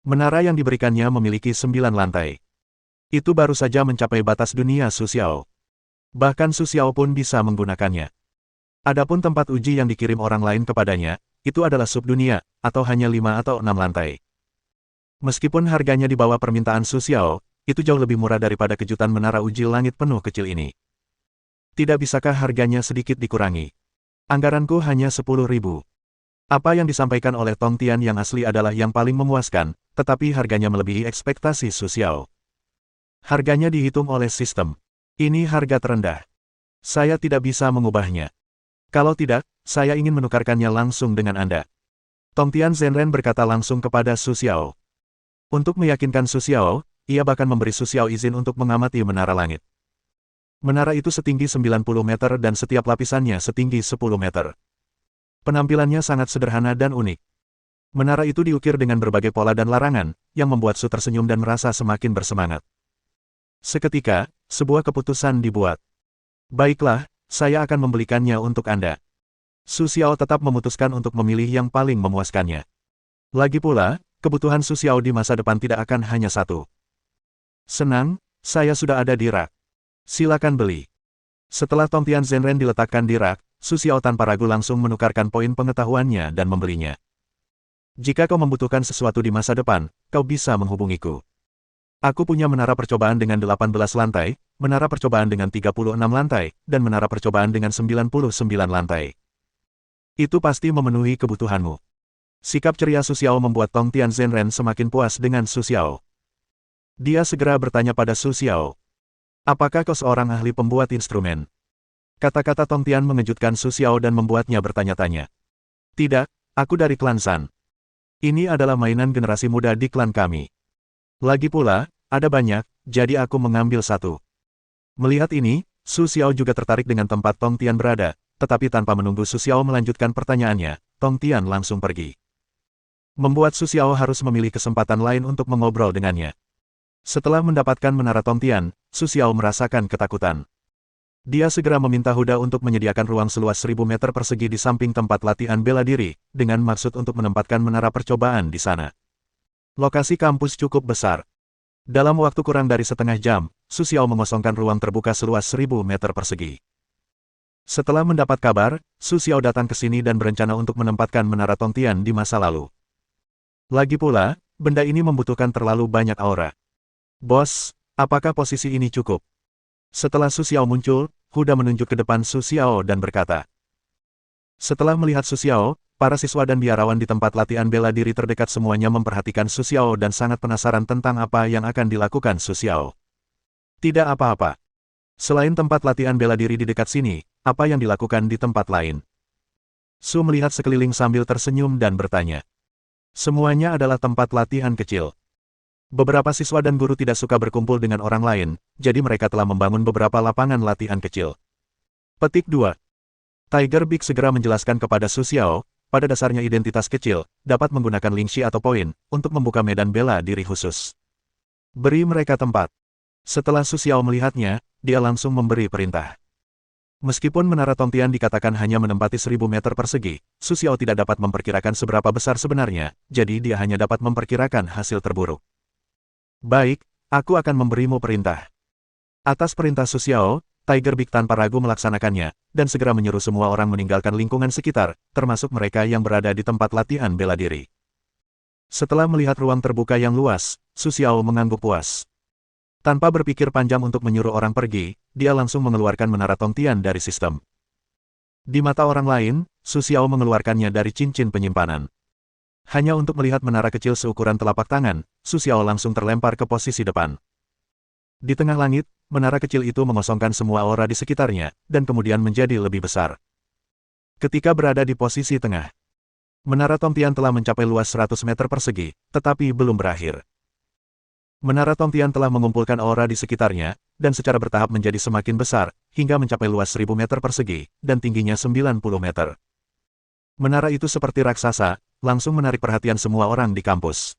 S1: Menara yang diberikannya memiliki 9 lantai. Itu baru saja mencapai batas dunia Su Xiao. Bahkan Su Xiao pun bisa menggunakannya. Adapun tempat uji yang dikirim orang lain kepadanya, itu adalah subdunia, atau hanya 5 atau 6 lantai. Meskipun harganya di bawah permintaan Su Xiao, itu jauh lebih murah daripada kejutan menara uji langit penuh kecil ini. Tidak bisakah harganya sedikit dikurangi? Anggaranku hanya 10.000. Apa yang disampaikan oleh Tong Tian yang asli adalah yang paling memuaskan, tetapi harganya melebihi ekspektasi Su Xiao. Harganya dihitung oleh sistem. Ini harga terendah. Saya tidak bisa mengubahnya. Kalau tidak, saya ingin menukarkannya langsung dengan Anda. Tong Tian Zhenren berkata langsung kepada Su Xiao. Untuk meyakinkan Su Xiao, ia bahkan memberi Su Xiao izin untuk mengamati menara langit. Menara itu setinggi 90 meter dan setiap lapisannya setinggi 10 meter. Penampilannya sangat sederhana dan unik. Menara itu diukir dengan berbagai pola dan larangan, yang membuat Su tersenyum dan merasa semakin bersemangat. Seketika, sebuah keputusan dibuat. Baiklah, saya akan membelikannya untuk Anda. Su Xiao tetap memutuskan untuk memilih yang paling memuaskannya. Lagi pula, kebutuhan Su Xiao di masa depan tidak akan hanya satu. Senang, saya sudah ada di rak. Silakan beli. Setelah Tongtian Zhenren diletakkan di rak, Su Xiao tanpa ragu langsung menukarkan poin pengetahuannya dan membelinya. Jika kau membutuhkan sesuatu di masa depan, kau bisa menghubungiku. Aku punya menara percobaan dengan 18 lantai, menara percobaan dengan 36 lantai, dan menara percobaan dengan 99 lantai. Itu pasti memenuhi kebutuhanmu. Sikap ceria Su Xiao membuat Tongtian Zhenren semakin puas dengan Su Xiao. Dia segera bertanya pada Su Xiao. Apakah kau seorang ahli pembuat instrumen? Kata-kata Tongtian mengejutkan Su Xiao dan membuatnya bertanya-tanya. Tidak, aku dari klan San. Ini adalah mainan generasi muda di klan kami. Lagi pula, ada banyak, jadi aku mengambil satu. Melihat ini, Su Xiao juga tertarik dengan tempat Tongtian berada, tetapi tanpa menunggu Su Xiao melanjutkan pertanyaannya, Tongtian langsung pergi. Membuat Su Xiao harus memilih kesempatan lain untuk mengobrol dengannya. Setelah mendapatkan menara Tongtian, Su Xiao merasakan ketakutan. Dia segera meminta Huda untuk menyediakan ruang seluas 1000 meter persegi di samping tempat latihan bela diri, dengan maksud untuk menempatkan menara percobaan di sana. Lokasi kampus cukup besar. Dalam waktu kurang dari setengah jam, Su Xiao mengosongkan ruang terbuka seluas 1000 meter persegi. Setelah mendapat kabar, Su Xiao datang ke sini dan berencana untuk menempatkan menara Tongtian di masa lalu. Lagi pula, benda ini membutuhkan terlalu banyak aura. Bos, apakah posisi ini cukup? Setelah Su Xiao muncul, Huda menunjuk ke depan Su Xiao dan berkata. Setelah melihat Su Xiao, para siswa dan biarawan di tempat latihan bela diri terdekat semuanya memperhatikan Su Xiao dan sangat penasaran tentang apa yang akan dilakukan Su Xiao. Tidak apa-apa. Selain tempat latihan bela diri di dekat sini, apa yang dilakukan di tempat lain? Su melihat sekeliling sambil tersenyum dan bertanya. Semuanya adalah tempat latihan kecil. Beberapa siswa dan guru tidak suka berkumpul dengan orang lain, jadi mereka telah membangun beberapa lapangan latihan kecil. Petik 2. Tiger Big segera menjelaskan kepada Su Xiao, pada dasarnya identitas kecil, dapat menggunakan lingxi atau poin, untuk membuka medan bela diri khusus. Beri mereka tempat. Setelah Su Xiao melihatnya, dia langsung memberi perintah. Meskipun menara Tongtian dikatakan hanya menempati 1000 meter persegi, Su Xiao tidak dapat memperkirakan seberapa besar sebenarnya, jadi dia hanya dapat memperkirakan hasil terburuk. Baik, aku akan memberimu perintah. Atas perintah Su Xiao, Tiger Big tanpa ragu melaksanakannya, dan segera menyuruh semua orang meninggalkan lingkungan sekitar, termasuk mereka yang berada di tempat latihan bela diri. Setelah melihat ruang terbuka yang luas, Su Xiao mengangguk puas. Tanpa berpikir panjang untuk menyuruh orang pergi, dia langsung mengeluarkan menara Tongtian dari sistem. Di mata orang lain, Su Xiao mengeluarkannya dari cincin penyimpanan. Hanya untuk melihat menara kecil seukuran telapak tangan, Su Xiao langsung terlempar ke posisi depan. Di tengah langit, menara kecil itu mengosongkan semua aura di sekitarnya, dan kemudian menjadi lebih besar. Ketika berada di posisi tengah, menara Tongtian telah mencapai luas 100 meter persegi, tetapi belum berakhir. Menara Tongtian telah mengumpulkan aura di sekitarnya, dan secara bertahap menjadi semakin besar, hingga mencapai luas 1000 meter persegi, dan tingginya 90 meter. Menara itu seperti raksasa, langsung menarik perhatian semua orang di kampus.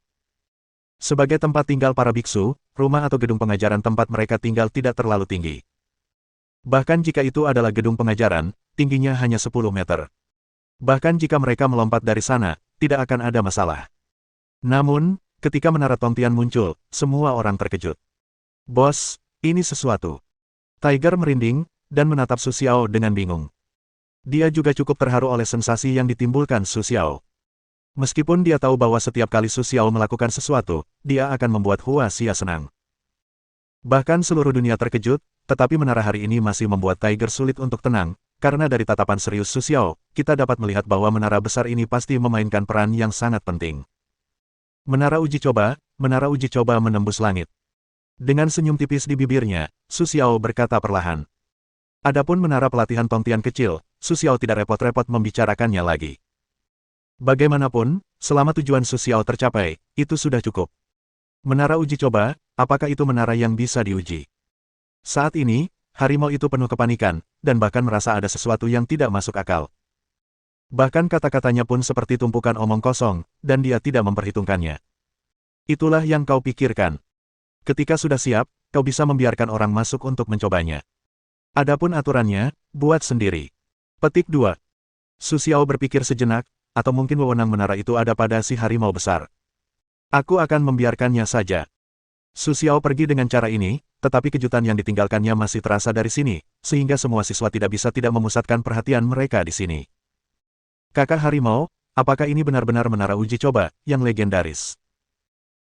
S1: Sebagai tempat tinggal para biksu, rumah atau gedung pengajaran tempat mereka tinggal tidak terlalu tinggi. Bahkan jika itu adalah gedung pengajaran, tingginya hanya 10 meter. Bahkan jika mereka melompat dari sana, tidak akan ada masalah. Namun, ketika menara Tongtian muncul, semua orang terkejut. Bos, ini sesuatu. Tiger merinding, dan menatap Su Xiao dengan bingung. Dia juga cukup terharu oleh sensasi yang ditimbulkan Su Xiao. Meskipun dia tahu bahwa setiap kali Su Xiao melakukan sesuatu, dia akan membuat Hua Xia senang. Bahkan seluruh dunia terkejut, tetapi menara hari ini masih membuat Tiger sulit untuk tenang, karena dari tatapan serius Su Xiao, kita dapat melihat bahwa menara besar ini pasti memainkan peran yang sangat penting. Menara uji coba menembus langit. Dengan senyum tipis di bibirnya, Su Xiao berkata perlahan. Adapun menara pelatihan Tongtian kecil, Su Xiao tidak repot-repot membicarakannya lagi. Bagaimanapun, selama tujuan Su Xiao tercapai, itu sudah cukup. Menara uji coba, apakah itu menara yang bisa diuji? Saat ini, harimau itu penuh kepanikan, dan bahkan merasa ada sesuatu yang tidak masuk akal. Bahkan kata-katanya pun seperti tumpukan omong kosong, dan dia tidak memperhitungkannya. Itulah yang kau pikirkan. Ketika sudah siap, kau bisa membiarkan orang masuk untuk mencobanya. Adapun aturannya, buat sendiri. Petik 2. Su Xiao berpikir sejenak, atau mungkin wewenang menara itu ada pada si harimau besar. Aku akan membiarkannya saja. Su Xiao pergi dengan cara ini, tetapi kejutan yang ditinggalkannya masih terasa dari sini, sehingga semua siswa tidak bisa tidak memusatkan perhatian mereka di sini. Kakak harimau, apakah ini benar-benar menara uji coba yang legendaris?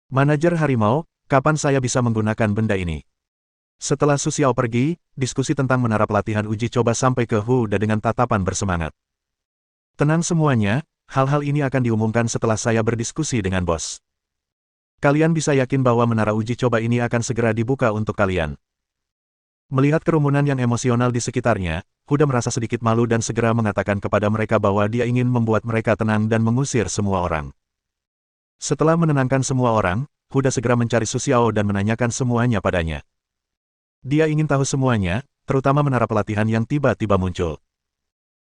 S1: Manajer harimau, kapan saya bisa menggunakan benda ini? Setelah Su Xiao pergi, diskusi tentang menara pelatihan uji coba sampai ke Hu Da dengan tatapan bersemangat. Tenang semuanya, hal-hal ini akan diumumkan setelah saya berdiskusi dengan bos. Kalian bisa yakin bahwa menara uji coba ini akan segera dibuka untuk kalian. Melihat kerumunan yang emosional di sekitarnya, Hu Da merasa sedikit malu dan segera mengatakan kepada mereka bahwa dia ingin membuat mereka tenang dan mengusir semua orang. Setelah menenangkan semua orang, Hu Da segera mencari Su Xiao dan menanyakan semuanya padanya. Dia ingin tahu semuanya, terutama menara pelatihan yang tiba-tiba muncul.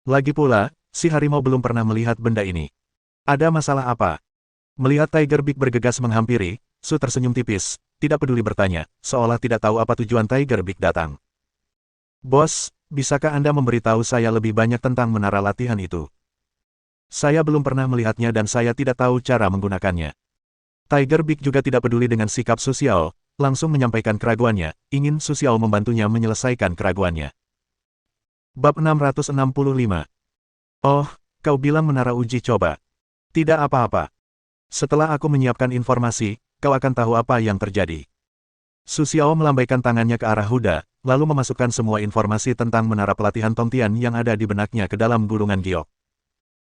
S1: Lagi pula, si harimau belum pernah melihat benda ini. Ada masalah apa? Melihat Tiger Big bergegas menghampiri, Su tersenyum tipis, tidak peduli bertanya, seolah tidak tahu apa tujuan Tiger Big datang. Bos, bisakah Anda memberitahu saya lebih banyak tentang menara latihan itu? Saya belum pernah melihatnya dan saya tidak tahu cara menggunakannya. Tiger Big juga tidak peduli dengan sikap Su Xiao, langsung menyampaikan keraguannya, ingin Su Xiao membantunya menyelesaikan keraguannya. Bab 665. Oh, kau bilang menara uji coba. Tidak apa-apa. Setelah aku menyiapkan informasi, kau akan tahu apa yang terjadi. Su Xiao melambaikan tangannya ke arah Hu Da, lalu memasukkan semua informasi tentang menara pelatihan Tongtian yang ada di benaknya ke dalam gulungan giok.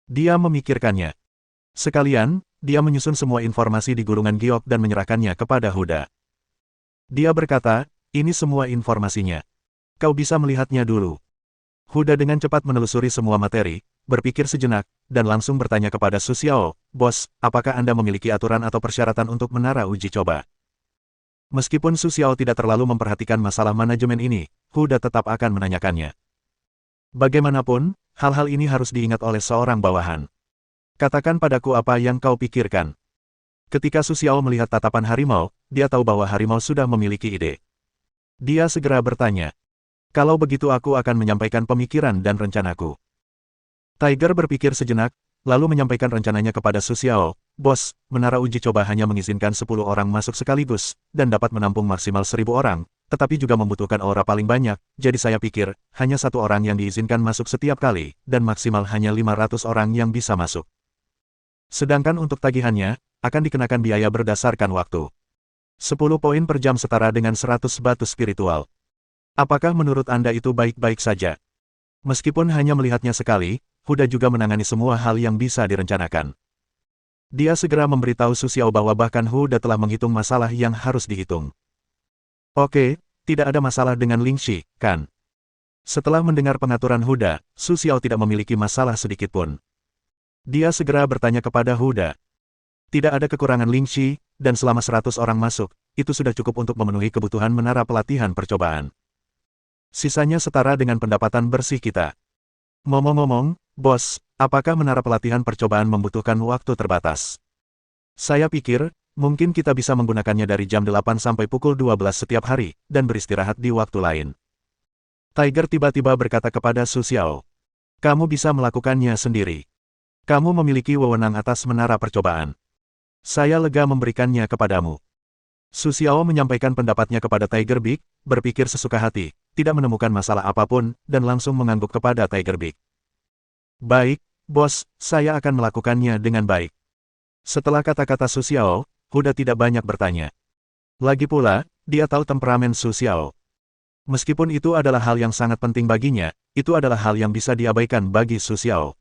S1: Dia memikirkannya. Sekalian, dia menyusun semua informasi di gulungan giok dan menyerahkannya kepada Hu Da. Dia berkata, ini semua informasinya. Kau bisa melihatnya dulu. Hu Da dengan cepat menelusuri semua materi, berpikir sejenak, dan langsung bertanya kepada Su Xiao, Bos, apakah Anda memiliki aturan atau persyaratan untuk menara uji coba? Meskipun Su Xiao tidak terlalu memperhatikan masalah manajemen ini, Hu Da tetap akan menanyakannya. Bagaimanapun, hal-hal ini harus diingat oleh seorang bawahan. Katakan padaku apa yang kau pikirkan. Ketika Su Xiao melihat tatapan harimau, dia tahu bahwa harimau sudah memiliki ide. Dia segera bertanya. Kalau begitu aku akan menyampaikan pemikiran dan rencanaku. Tiger berpikir sejenak, lalu menyampaikan rencananya kepada Su Xiao, Bos, menara uji coba hanya mengizinkan 10 orang masuk sekaligus, dan dapat menampung maksimal 1000 orang, tetapi juga membutuhkan aura paling banyak, jadi saya pikir, hanya 1 orang yang diizinkan masuk setiap kali, dan maksimal hanya 500 orang yang bisa masuk. Sedangkan untuk tagihannya, akan dikenakan biaya berdasarkan waktu. 10 poin per jam setara dengan 100 batu spiritual. Apakah menurut Anda itu baik-baik saja? Meskipun hanya melihatnya sekali, Hu Da juga menangani semua hal yang bisa direncanakan. Dia segera memberitahu Su Xiao bahwa bahkan Hu Da telah menghitung masalah yang harus dihitung. Oke, tidak ada masalah dengan Ling Shi, kan? Setelah mendengar pengaturan Hu Da, Su Xiao tidak memiliki masalah sedikitpun. Dia segera bertanya kepada Hu Da. Tidak ada kekurangan Ling Shi, dan selama 100 orang masuk, itu sudah cukup untuk memenuhi kebutuhan menara pelatihan percobaan. Sisanya setara dengan pendapatan bersih kita. Ngomong-ngomong, Bos, apakah menara pelatihan percobaan membutuhkan waktu terbatas? Saya pikir, mungkin kita bisa menggunakannya dari jam 8 sampai pukul 12 setiap hari, dan beristirahat di waktu lain. Tiger tiba-tiba berkata kepada Su Xiao. Kamu bisa melakukannya sendiri. Kamu memiliki wewenang atas menara percobaan. Saya lega memberikannya kepadamu. Su Xiao menyampaikan pendapatnya kepada Tiger Big, berpikir sesuka hati, tidak menemukan masalah apapun, dan langsung mengangguk kepada Tiger Big. Baik, Bos, saya akan melakukannya dengan baik. Setelah kata-kata Su Xiao, Hu Da tidak banyak bertanya. Lagi pula, dia tahu temperamen Su Xiao. Meskipun itu adalah hal yang sangat penting baginya, itu adalah hal yang bisa diabaikan bagi Su Xiao.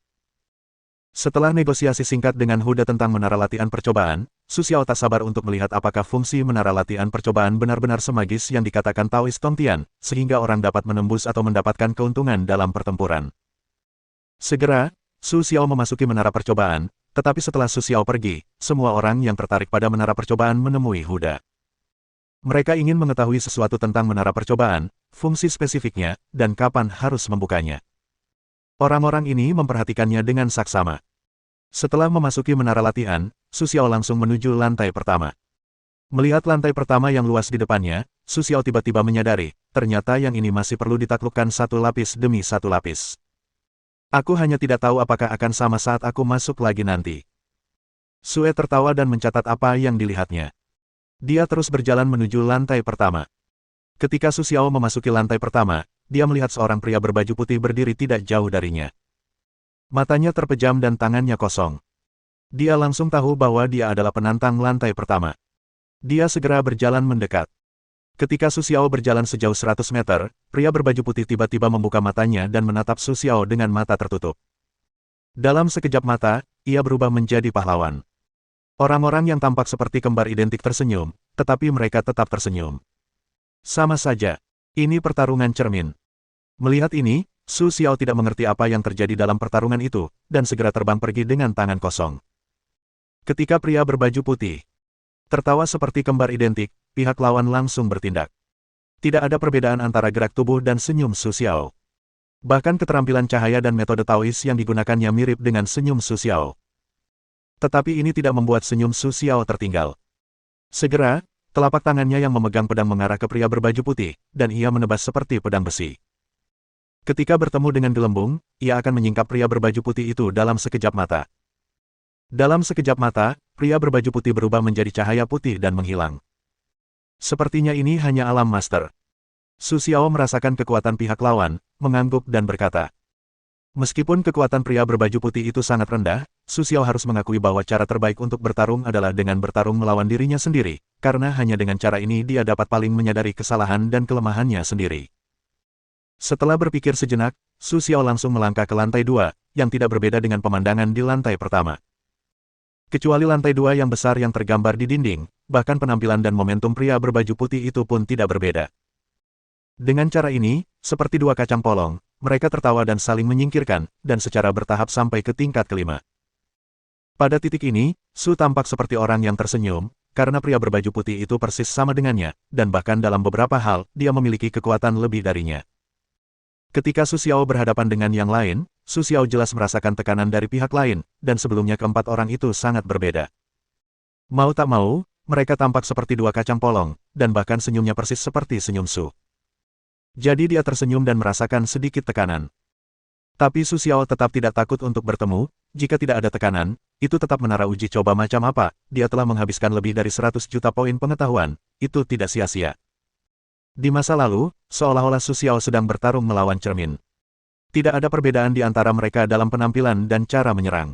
S1: Setelah negosiasi singkat dengan Hu Da tentang menara latihan percobaan, Su Xiao tak sabar untuk melihat apakah fungsi menara latihan percobaan benar-benar semagis yang dikatakan Taoist Tongtian, sehingga orang dapat menembus atau mendapatkan keuntungan dalam pertempuran. Segera, Su Xiao memasuki menara percobaan, tetapi setelah Su Xiao pergi, semua orang yang tertarik pada menara percobaan menemui Hu Da. Mereka ingin mengetahui sesuatu tentang menara percobaan, fungsi spesifiknya, dan kapan harus membukanya. Orang-orang ini memperhatikannya dengan saksama. Setelah memasuki menara latihan, Su Xiao langsung menuju lantai pertama. Melihat lantai pertama yang luas di depannya, Su Xiao tiba-tiba menyadari, ternyata yang ini masih perlu ditaklukkan satu lapis demi satu lapis. Aku hanya tidak tahu apakah akan sama saat aku masuk lagi nanti. Sue tertawa dan mencatat apa yang dilihatnya. Dia terus berjalan menuju lantai pertama. Ketika Su Xiao memasuki lantai pertama, dia melihat seorang pria berbaju putih berdiri tidak jauh darinya. Matanya terpejam dan tangannya kosong. Dia langsung tahu bahwa dia adalah penantang lantai pertama. Dia segera berjalan mendekat. Ketika Su Xiao berjalan sejauh 100 meter, pria berbaju putih tiba-tiba membuka matanya dan menatap Su Xiao dengan mata tertutup. Dalam sekejap mata, ia berubah menjadi pahlawan. Orang-orang yang tampak seperti kembar identik tersenyum, tetapi mereka tetap tersenyum. Sama saja, ini pertarungan cermin. Melihat ini, Su Xiao tidak mengerti apa yang terjadi dalam pertarungan itu, dan segera terbang pergi dengan tangan kosong. Ketika pria berbaju putih tertawa seperti kembar identik, pihak lawan langsung bertindak. Tidak ada perbedaan antara gerak tubuh dan senyum Su Xiao. Bahkan keterampilan cahaya dan metode Taois yang digunakannya mirip dengan senyum Su Xiao. Tetapi ini tidak membuat senyum Su Xiao tertinggal. Segera, telapak tangannya yang memegang pedang mengarah ke pria berbaju putih, dan ia menebas seperti pedang besi. Ketika bertemu dengan gelembung, ia akan menyingkap pria berbaju putih itu dalam sekejap mata. Dalam sekejap mata, pria berbaju putih berubah menjadi cahaya putih dan menghilang. Sepertinya ini hanya alam master. Su Xiao merasakan kekuatan pihak lawan, mengangguk dan berkata. Meskipun kekuatan pria berbaju putih itu sangat rendah, Su Xiao harus mengakui bahwa cara terbaik untuk bertarung adalah dengan bertarung melawan dirinya sendiri, karena hanya dengan cara ini dia dapat paling menyadari kesalahan dan kelemahannya sendiri. Setelah berpikir sejenak, Su Xiao langsung melangkah ke lantai 2, yang tidak berbeda dengan pemandangan di lantai pertama. Kecuali lantai 2 yang besar yang tergambar di dinding, bahkan penampilan dan momentum pria berbaju putih itu pun tidak berbeda. Dengan cara ini, seperti dua kacang polong, mereka tertawa dan saling menyingkirkan, dan secara bertahap sampai ke tingkat kelima. Pada titik ini, Su tampak seperti orang yang tersenyum, karena pria berbaju putih itu persis sama dengannya, dan bahkan dalam beberapa hal, dia memiliki kekuatan lebih darinya. Ketika Su Xiao berhadapan dengan yang lain, Su Xiao jelas merasakan tekanan dari pihak lain, dan sebelumnya keempat orang itu sangat berbeda. Mau tak mau, mereka tampak seperti dua kacang polong, dan bahkan senyumnya persis seperti senyum Su. Jadi dia tersenyum dan merasakan sedikit tekanan. Tapi Su Xiao tetap tidak takut untuk bertemu, jika tidak ada tekanan, itu tetap menara uji coba macam apa, dia telah menghabiskan lebih dari 100 juta poin pengetahuan, itu tidak sia-sia. Di masa lalu, seolah-olah Su Xiao sedang bertarung melawan cermin. Tidak ada perbedaan di antara mereka dalam penampilan dan cara menyerang.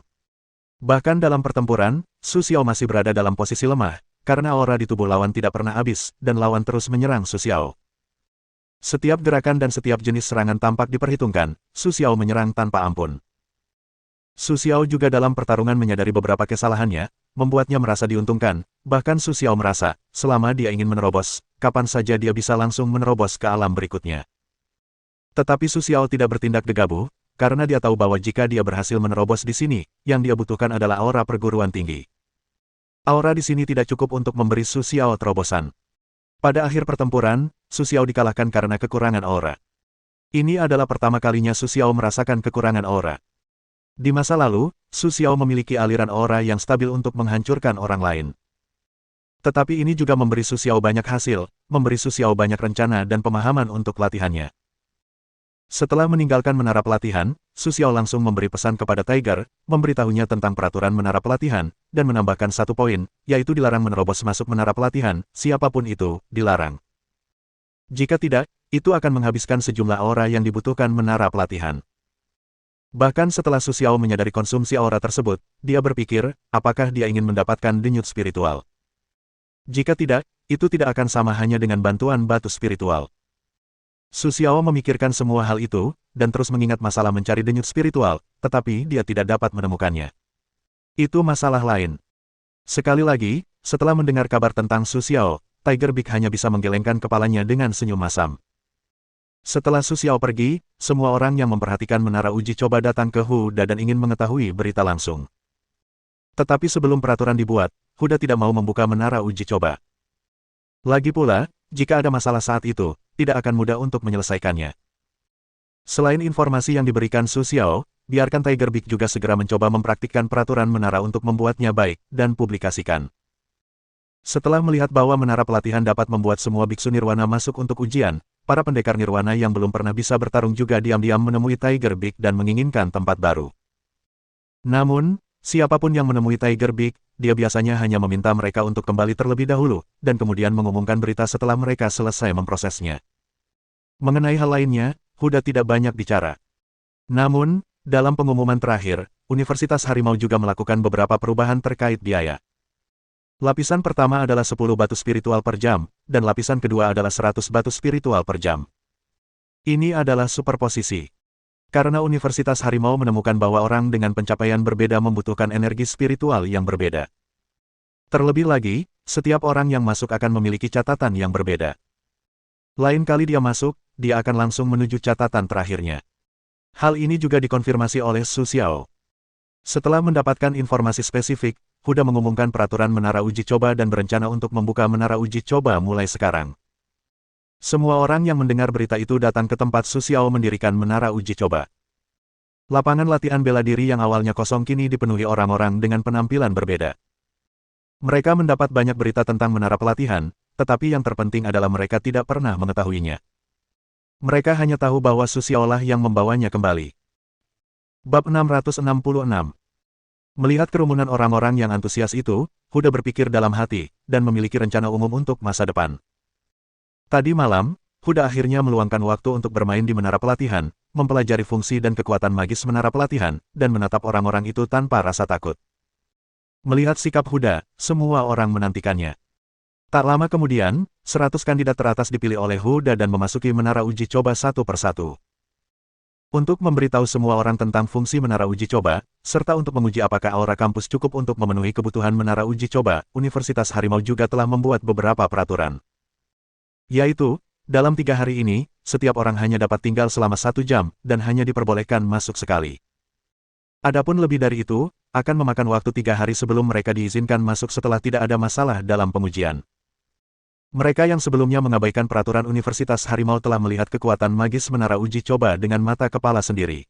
S1: Bahkan dalam pertempuran, Su Xiao masih berada dalam posisi lemah, karena aura di tubuh lawan tidak pernah habis, dan lawan terus menyerang Su Xiao. Setiap gerakan dan setiap jenis serangan tampak diperhitungkan, Su Xiao menyerang tanpa ampun. Su Xiao juga dalam pertarungan menyadari beberapa kesalahannya, membuatnya merasa diuntungkan, bahkan Su Xiao merasa, selama dia ingin menerobos, kapan saja dia bisa langsung menerobos ke alam berikutnya. Tetapi Su Xiao tidak bertindak gegabah, karena dia tahu bahwa jika dia berhasil menerobos di sini, yang dia butuhkan adalah aura perguruan tinggi. Aura di sini tidak cukup untuk memberi Su Xiao terobosan. Pada akhir pertempuran, Su Xiao dikalahkan karena kekurangan aura. Ini adalah pertama kalinya Su Xiao merasakan kekurangan aura. Di masa lalu, Su Xiao memiliki aliran aura yang stabil untuk menghancurkan orang lain. Tetapi ini juga memberi Su Xiao banyak hasil, memberi Su Xiao banyak rencana dan pemahaman untuk latihannya. Setelah meninggalkan menara pelatihan, Su Xiao langsung memberi pesan kepada Tiger, memberitahunya tentang peraturan menara pelatihan, dan menambahkan satu poin, yaitu dilarang menerobos masuk menara pelatihan, siapapun itu, dilarang. Jika tidak, itu akan menghabiskan sejumlah aura yang dibutuhkan menara pelatihan. Bahkan setelah Su Xiao menyadari konsumsi aura tersebut, dia berpikir, apakah dia ingin mendapatkan denyut spiritual. Jika tidak, itu tidak akan sama hanya dengan bantuan batu spiritual. Su Xiao memikirkan semua hal itu, dan terus mengingat masalah mencari denyut spiritual, tetapi dia tidak dapat menemukannya. Itu masalah lain. Sekali lagi, setelah mendengar kabar tentang Su Xiao, Tiger Big hanya bisa menggelengkan kepalanya dengan senyum masam. Setelah Su Xiao pergi, semua orang yang memperhatikan menara uji coba datang ke Huda dan ingin mengetahui berita langsung. Tetapi sebelum peraturan dibuat, Huda tidak mau membuka menara uji coba. Lagi pula, jika ada masalah saat itu, tidak akan mudah untuk menyelesaikannya. Selain informasi yang diberikan Su Xiao, biarkan Tiger Beak juga segera mencoba mempraktikkan peraturan menara untuk membuatnya baik, dan publikasikan. Setelah melihat bahwa menara pelatihan dapat membuat semua biksu nirwana masuk untuk ujian, para pendekar nirwana yang belum pernah bisa bertarung juga diam-diam menemui Tiger Beak dan menginginkan tempat baru. Namun, siapapun yang menemui Tiger Beak, dia biasanya hanya meminta mereka untuk kembali terlebih dahulu, dan kemudian mengumumkan berita setelah mereka selesai memprosesnya. Mengenai hal lainnya, Huda tidak banyak bicara. Namun, dalam pengumuman terakhir, Universitas Harimau juga melakukan beberapa perubahan terkait biaya. Lapisan pertama adalah 10 batu spiritual per jam, dan lapisan kedua adalah 100 batu spiritual per jam. Ini adalah superposisi. Karena Universitas Harimau menemukan bahwa orang dengan pencapaian berbeda membutuhkan energi spiritual yang berbeda. Terlebih lagi, setiap orang yang masuk akan memiliki catatan yang berbeda. Lain kali dia masuk, dia akan langsung menuju catatan terakhirnya. Hal ini juga dikonfirmasi oleh Su Xiao. Setelah mendapatkan informasi spesifik, Huda mengumumkan peraturan menara uji coba dan berencana untuk membuka menara uji coba mulai sekarang. Semua orang yang mendengar berita itu datang ke tempat Su Xiao mendirikan menara uji coba. Lapangan latihan bela diri yang awalnya kosong kini dipenuhi orang-orang dengan penampilan berbeda. Mereka mendapat banyak berita tentang menara pelatihan, tetapi yang terpenting adalah mereka tidak pernah mengetahuinya. Mereka hanya tahu bahwa Su Xiao lah yang membawanya kembali. Bab 666. Melihat kerumunan orang-orang yang antusias itu, Huda berpikir dalam hati, dan memiliki rencana umum untuk masa depan. Tadi malam, Huda akhirnya meluangkan waktu untuk bermain di menara pelatihan, mempelajari fungsi dan kekuatan magis menara pelatihan, dan menatap orang-orang itu tanpa rasa takut. Melihat sikap Huda, semua orang menantikannya. Tak lama kemudian, 100 kandidat teratas dipilih oleh Huda dan memasuki menara uji coba satu persatu. Untuk memberitahu semua orang tentang fungsi menara uji coba, serta untuk menguji apakah aura kampus cukup untuk memenuhi kebutuhan menara uji coba, Universitas Harimau juga telah membuat beberapa peraturan. Yaitu, dalam 3 hari ini, setiap orang hanya dapat tinggal selama 1 jam, dan hanya diperbolehkan masuk sekali. Adapun lebih dari itu, akan memakan waktu 3 hari sebelum mereka diizinkan masuk setelah tidak ada masalah dalam pengujian. Mereka yang sebelumnya mengabaikan peraturan Universitas Harimau telah melihat kekuatan magis menara uji coba dengan mata kepala sendiri.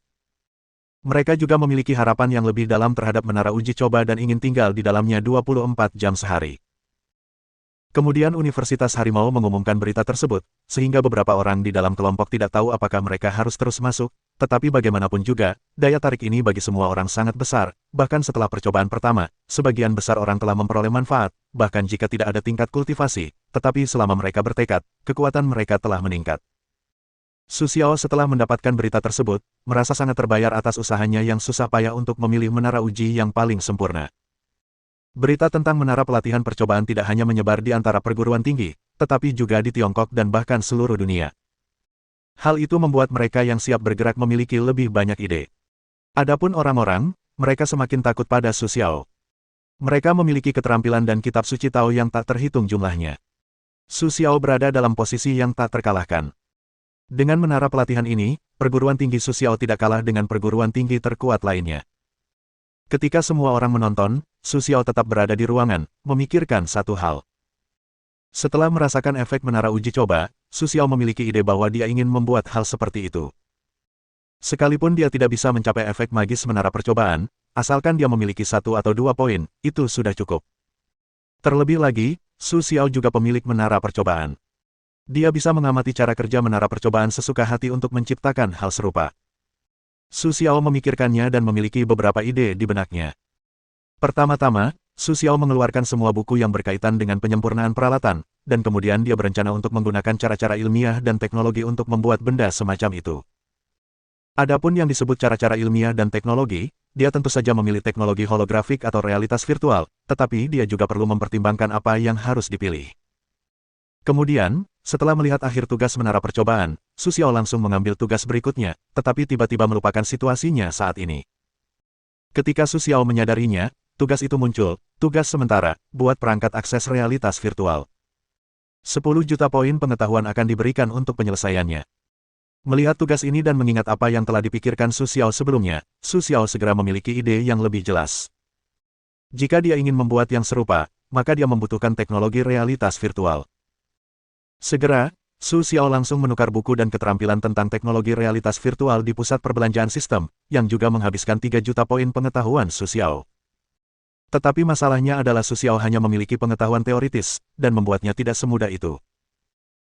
S1: Mereka juga memiliki harapan yang lebih dalam terhadap menara uji coba dan ingin tinggal di dalamnya 24 jam sehari. Kemudian Universitas Harimau mengumumkan berita tersebut, sehingga beberapa orang di dalam kelompok tidak tahu apakah mereka harus terus masuk, tetapi bagaimanapun juga, daya tarik ini bagi semua orang sangat besar, bahkan setelah percobaan pertama, sebagian besar orang telah memperoleh manfaat, bahkan jika tidak ada tingkat kultivasi, tetapi selama mereka bertekad, kekuatan mereka telah meningkat. Su Xiao setelah mendapatkan berita tersebut, merasa sangat terbayar atas usahanya yang susah payah untuk memilih menara uji yang paling sempurna. Berita tentang menara pelatihan percobaan tidak hanya menyebar di antara perguruan tinggi, tetapi juga di Tiongkok dan bahkan seluruh dunia. Hal itu membuat mereka yang siap bergerak memiliki lebih banyak ide. Adapun orang-orang, mereka semakin takut pada Su Xiao. Mereka memiliki keterampilan dan kitab suci Tao yang tak terhitung jumlahnya. Su Xiao berada dalam posisi yang tak terkalahkan. Dengan menara pelatihan ini, perguruan tinggi Su Xiao tidak kalah dengan perguruan tinggi terkuat lainnya. Ketika semua orang menonton, Su Xiao tetap berada di ruangan, memikirkan satu hal. Setelah merasakan efek menara uji coba, Su Xiao memiliki ide bahwa dia ingin membuat hal seperti itu. Sekalipun dia tidak bisa mencapai efek magis menara percobaan, asalkan dia memiliki 1 atau 2 poin, itu sudah cukup. Terlebih lagi, Su Xiao juga pemilik menara percobaan. Dia bisa mengamati cara kerja menara percobaan sesuka hati untuk menciptakan hal serupa. Su Xiao memikirkannya dan memiliki beberapa ide di benaknya. Pertama-tama, Su Xiao mengeluarkan semua buku yang berkaitan dengan penyempurnaan peralatan, dan kemudian dia berencana untuk menggunakan cara-cara ilmiah dan teknologi untuk membuat benda semacam itu. Adapun yang disebut cara-cara ilmiah dan teknologi, dia tentu saja memilih teknologi holografik atau realitas virtual, tetapi dia juga perlu mempertimbangkan apa yang harus dipilih. Kemudian, setelah melihat akhir tugas menara percobaan, Su Xiao langsung mengambil tugas berikutnya, tetapi tiba-tiba melupakan situasinya saat ini. Ketika Su Xiao menyadarinya, tugas itu muncul, tugas sementara, buat perangkat akses realitas virtual. 10 juta poin pengetahuan akan diberikan untuk penyelesaiannya. Melihat tugas ini dan mengingat apa yang telah dipikirkan Su Xiao sebelumnya, Su Xiao segera memiliki ide yang lebih jelas. Jika dia ingin membuat yang serupa, maka dia membutuhkan teknologi realitas virtual. Segera, Su Xiao langsung menukar buku dan keterampilan tentang teknologi realitas virtual di pusat perbelanjaan sistem, yang juga menghabiskan 3 juta poin pengetahuan Su Xiao. Tetapi masalahnya adalah Su Xiao hanya memiliki pengetahuan teoritis, dan membuatnya tidak semudah itu.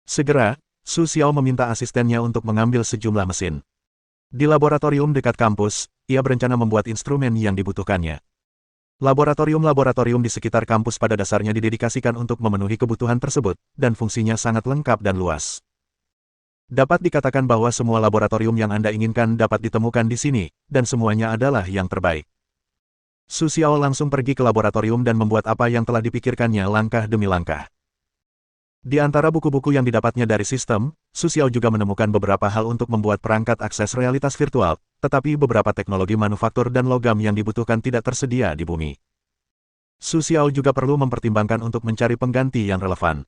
S1: Segera, Su Xiao meminta asistennya untuk mengambil sejumlah mesin. Di laboratorium dekat kampus, ia berencana membuat instrumen yang dibutuhkannya. Laboratorium-laboratorium di sekitar kampus pada dasarnya didedikasikan untuk memenuhi kebutuhan tersebut, dan fungsinya sangat lengkap dan luas. Dapat dikatakan bahwa semua laboratorium yang Anda inginkan dapat ditemukan di sini, dan semuanya adalah yang terbaik. Su Xiao langsung pergi ke laboratorium dan membuat apa yang telah dipikirkannya langkah demi langkah. Di antara buku-buku yang didapatnya dari sistem, Su Xiao juga menemukan beberapa hal untuk membuat perangkat akses realitas virtual, tetapi beberapa teknologi manufaktur dan logam yang dibutuhkan tidak tersedia di bumi. Su Xiao juga perlu mempertimbangkan untuk mencari pengganti yang relevan.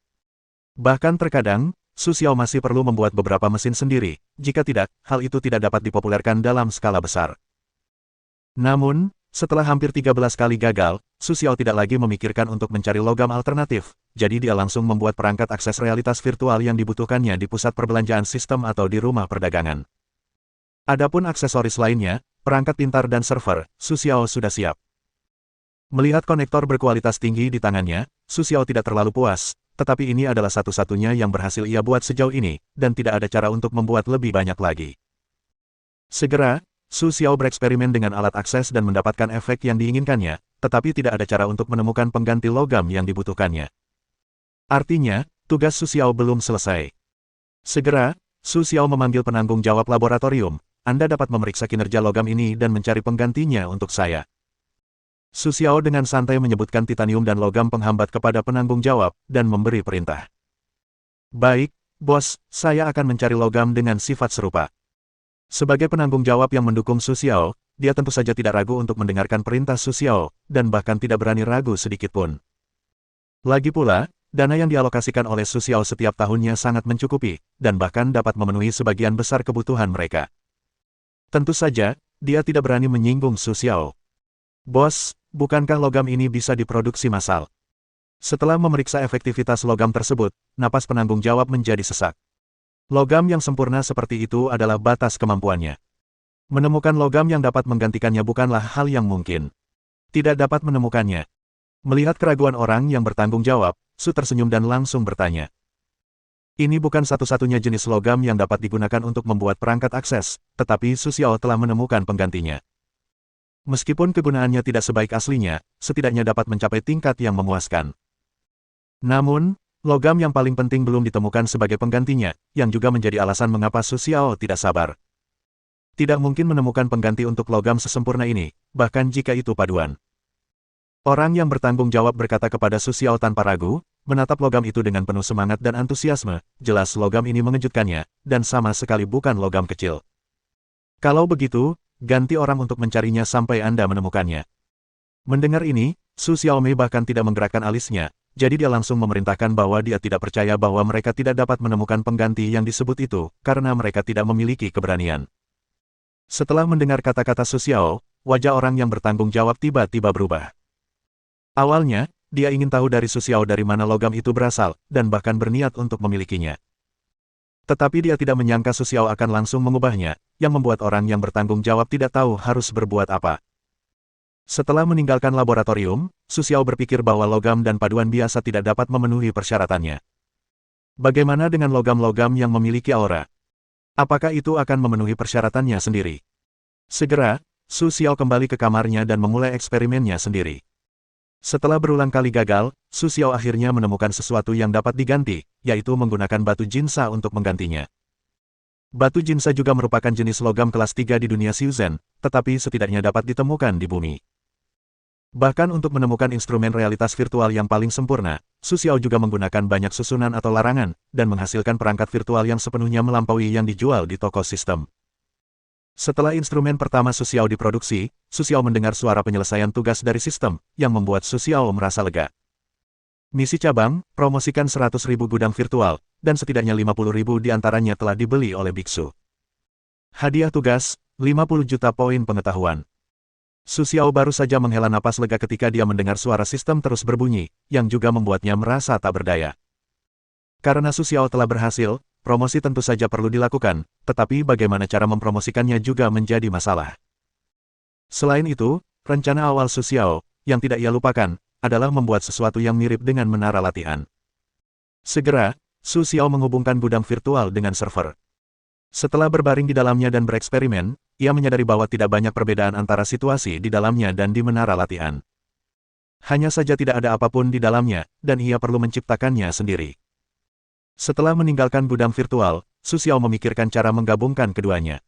S1: Bahkan terkadang, Su Xiao masih perlu membuat beberapa mesin sendiri, jika tidak, hal itu tidak dapat dipopulerkan dalam skala besar. Namun, setelah hampir 13 kali gagal, Su Xiao tidak lagi memikirkan untuk mencari logam alternatif, jadi dia langsung membuat perangkat akses realitas virtual yang dibutuhkannya di pusat perbelanjaan sistem atau di rumah perdagangan. Adapun aksesoris lainnya, perangkat pintar dan server, Su Xiao sudah siap. Melihat konektor berkualitas tinggi di tangannya, Su Xiao tidak terlalu puas, tetapi ini adalah satu-satunya yang berhasil ia buat sejauh ini, dan tidak ada cara untuk membuat lebih banyak lagi. Segera, Su Xiao bereksperimen dengan alat akses dan mendapatkan efek yang diinginkannya, tetapi tidak ada cara untuk menemukan pengganti logam yang dibutuhkannya. Artinya, tugas Su Xiao belum selesai. Segera, Su Xiao memanggil penanggung jawab laboratorium, Anda dapat memeriksa kinerja logam ini dan mencari penggantinya untuk saya. Su Xiao dengan santai menyebutkan titanium dan logam penghambat kepada penanggung jawab, dan memberi perintah. Baik, bos, saya akan mencari logam dengan sifat serupa. Sebagai penanggung jawab yang mendukung Su Xiao, dia tentu saja tidak ragu untuk mendengarkan perintah Su Xiao, dan bahkan tidak berani ragu sedikitpun. Lagi pula, dana yang dialokasikan oleh Su Xiao setiap tahunnya sangat mencukupi, dan bahkan dapat memenuhi sebagian besar kebutuhan mereka. Tentu saja, dia tidak berani menyinggung Su Xiao. Bos, bukankah logam ini bisa diproduksi massal? Setelah memeriksa efektivitas logam tersebut, napas penanggung jawab menjadi sesak. Logam yang sempurna seperti itu adalah batas kemampuannya. Menemukan logam yang dapat menggantikannya bukanlah hal yang mungkin. Tidak dapat menemukannya. Melihat keraguan orang yang bertanggung jawab, Su tersenyum dan langsung bertanya. Ini bukan satu-satunya jenis logam yang dapat digunakan untuk membuat perangkat akses, tetapi Su Xiao telah menemukan penggantinya. Meskipun kegunaannya tidak sebaik aslinya, setidaknya dapat mencapai tingkat yang memuaskan. Namun, logam yang paling penting belum ditemukan sebagai penggantinya, yang juga menjadi alasan mengapa Su Xiao tidak sabar. Tidak mungkin menemukan pengganti untuk logam sesempurna ini, bahkan jika itu paduan. Orang yang bertanggung jawab berkata kepada Su Xiao tanpa ragu, menatap logam itu dengan penuh semangat dan antusiasme, jelas logam ini mengejutkannya, dan sama sekali bukan logam kecil. Kalau begitu, ganti orang untuk mencarinya sampai Anda menemukannya. Mendengar ini, Su Xiaomei bahkan tidak menggerakkan alisnya, jadi dia langsung memerintahkan bahwa dia tidak percaya bahwa mereka tidak dapat menemukan pengganti yang disebut itu, karena mereka tidak memiliki keberanian. Setelah mendengar kata-kata Su Xiao, wajah orang yang bertanggung jawab tiba-tiba berubah. Awalnya, dia ingin tahu dari Su Xiao dari mana logam itu berasal, dan bahkan berniat untuk memilikinya. Tetapi dia tidak menyangka Su Xiao akan langsung mengubahnya, yang membuat orang yang bertanggung jawab tidak tahu harus berbuat apa. Setelah meninggalkan laboratorium, Su Xiao berpikir bahwa logam dan paduan biasa tidak dapat memenuhi persyaratannya. Bagaimana dengan logam-logam yang memiliki aura? Apakah itu akan memenuhi persyaratannya sendiri? Segera, Su Xiao kembali ke kamarnya dan memulai eksperimennya sendiri. Setelah berulang kali gagal, Su Xiao akhirnya menemukan sesuatu yang dapat diganti, yaitu menggunakan batu jinsa untuk menggantinya. Batu jinsa juga merupakan jenis logam kelas 3 di dunia Xiuzhen, tetapi setidaknya dapat ditemukan di bumi. Bahkan untuk menemukan instrumen realitas virtual yang paling sempurna, Su Xiao juga menggunakan banyak susunan atau larangan, dan menghasilkan perangkat virtual yang sepenuhnya melampaui yang dijual di toko sistem. Setelah instrumen pertama Su Xiao diproduksi, Su Xiao mendengar suara penyelesaian tugas dari sistem, yang membuat Su Xiao merasa lega. Misi cabang, promosikan 100.000 gudang virtual, dan setidaknya 50.000 diantaranya telah dibeli oleh biksu. Hadiah tugas, 50 juta poin pengetahuan. Su Xiao baru saja menghela napas lega ketika dia mendengar suara sistem terus berbunyi, yang juga membuatnya merasa tak berdaya. Karena Su Xiao telah berhasil, promosi tentu saja perlu dilakukan, tetapi bagaimana cara mempromosikannya juga menjadi masalah. Selain itu, rencana awal Su Xiao, yang tidak ia lupakan, adalah membuat sesuatu yang mirip dengan menara latihan. Segera, Su Xiao menghubungkan gudang virtual dengan server. Setelah berbaring di dalamnya dan bereksperimen, ia menyadari bahwa tidak banyak perbedaan antara situasi di dalamnya dan di menara latihan. Hanya saja tidak ada apapun di dalamnya, dan ia perlu menciptakannya sendiri. Setelah meninggalkan gudang virtual, Su Xiao memikirkan cara menggabungkan keduanya.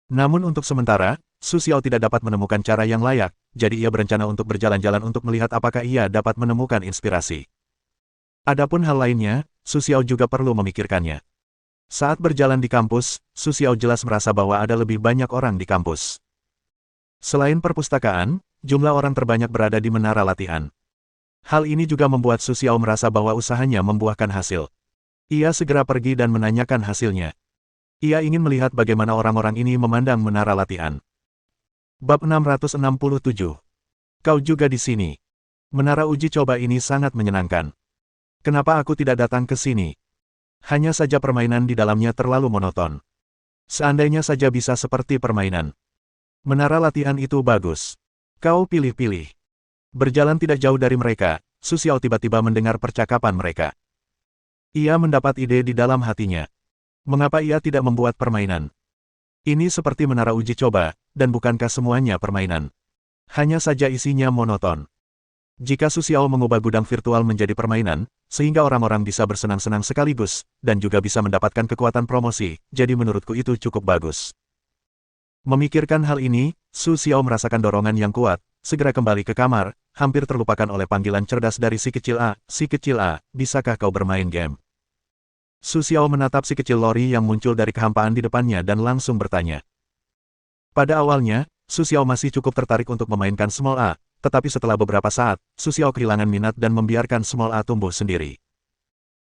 S1: Namun untuk sementara, Su Xiao tidak dapat menemukan cara yang layak, jadi ia berencana untuk berjalan-jalan untuk melihat apakah ia dapat menemukan inspirasi. Adapun hal lainnya, Su Xiao juga perlu memikirkannya. Saat berjalan di kampus, Su Xiao jelas merasa bahwa ada lebih banyak orang di kampus. Selain perpustakaan, jumlah orang terbanyak berada di menara latihan. Hal ini juga membuat Su Xiao merasa bahwa usahanya membuahkan hasil. Ia segera pergi dan menanyakan hasilnya. Ia ingin melihat bagaimana orang-orang ini memandang menara latihan. Bab 667. Kau juga di sini. Menara uji coba ini sangat menyenangkan. Kenapa aku tidak datang ke sini? Hanya saja permainan di dalamnya terlalu monoton. Seandainya saja bisa seperti permainan. Menara latihan itu bagus. Kau pilih-pilih. Berjalan tidak jauh dari mereka, Su Xiao tiba-tiba mendengar percakapan mereka. Ia mendapat ide di dalam hatinya. Mengapa ia tidak membuat permainan? Ini seperti menara uji coba, dan bukankah semuanya permainan? Hanya saja isinya monoton. Jika Su Xiao mengubah gudang virtual menjadi permainan, sehingga orang-orang bisa bersenang-senang sekaligus, dan juga bisa mendapatkan kekuatan promosi, jadi menurutku itu cukup bagus. Memikirkan hal ini, Su Xiao merasakan dorongan yang kuat, segera kembali ke kamar, hampir terlupakan oleh panggilan cerdas dari si kecil A. Si kecil A, bisakah kau bermain game? Su Xiao menatap si kecil Lori yang muncul dari kehampaan di depannya dan langsung bertanya. Pada awalnya, Su Xiao masih cukup tertarik untuk memainkan Small A, tetapi setelah beberapa saat, Su Xiao kehilangan minat dan membiarkan Small A tumbuh sendiri.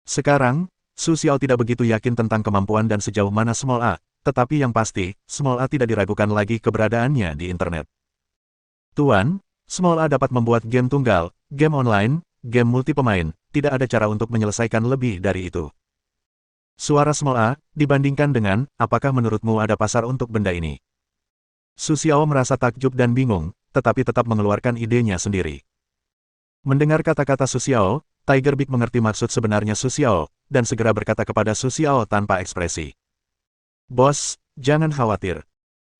S1: Sekarang, Su Xiao tidak begitu yakin tentang kemampuan dan sejauh mana Small A, tetapi yang pasti, Small A tidak diragukan lagi keberadaannya di internet. Tuan, Small A dapat membuat game tunggal, game online, game multi pemain, tidak ada cara untuk menyelesaikan lebih dari itu. Suara Small A, dibandingkan dengan, apakah menurutmu ada pasar untuk benda ini? Su Xiao merasa takjub dan bingung, tetapi tetap mengeluarkan idenya sendiri. Mendengar kata-kata Su Xiao, Tiger Big mengerti maksud sebenarnya Su Xiao, dan segera berkata kepada Su Xiao tanpa ekspresi. Bos, jangan khawatir.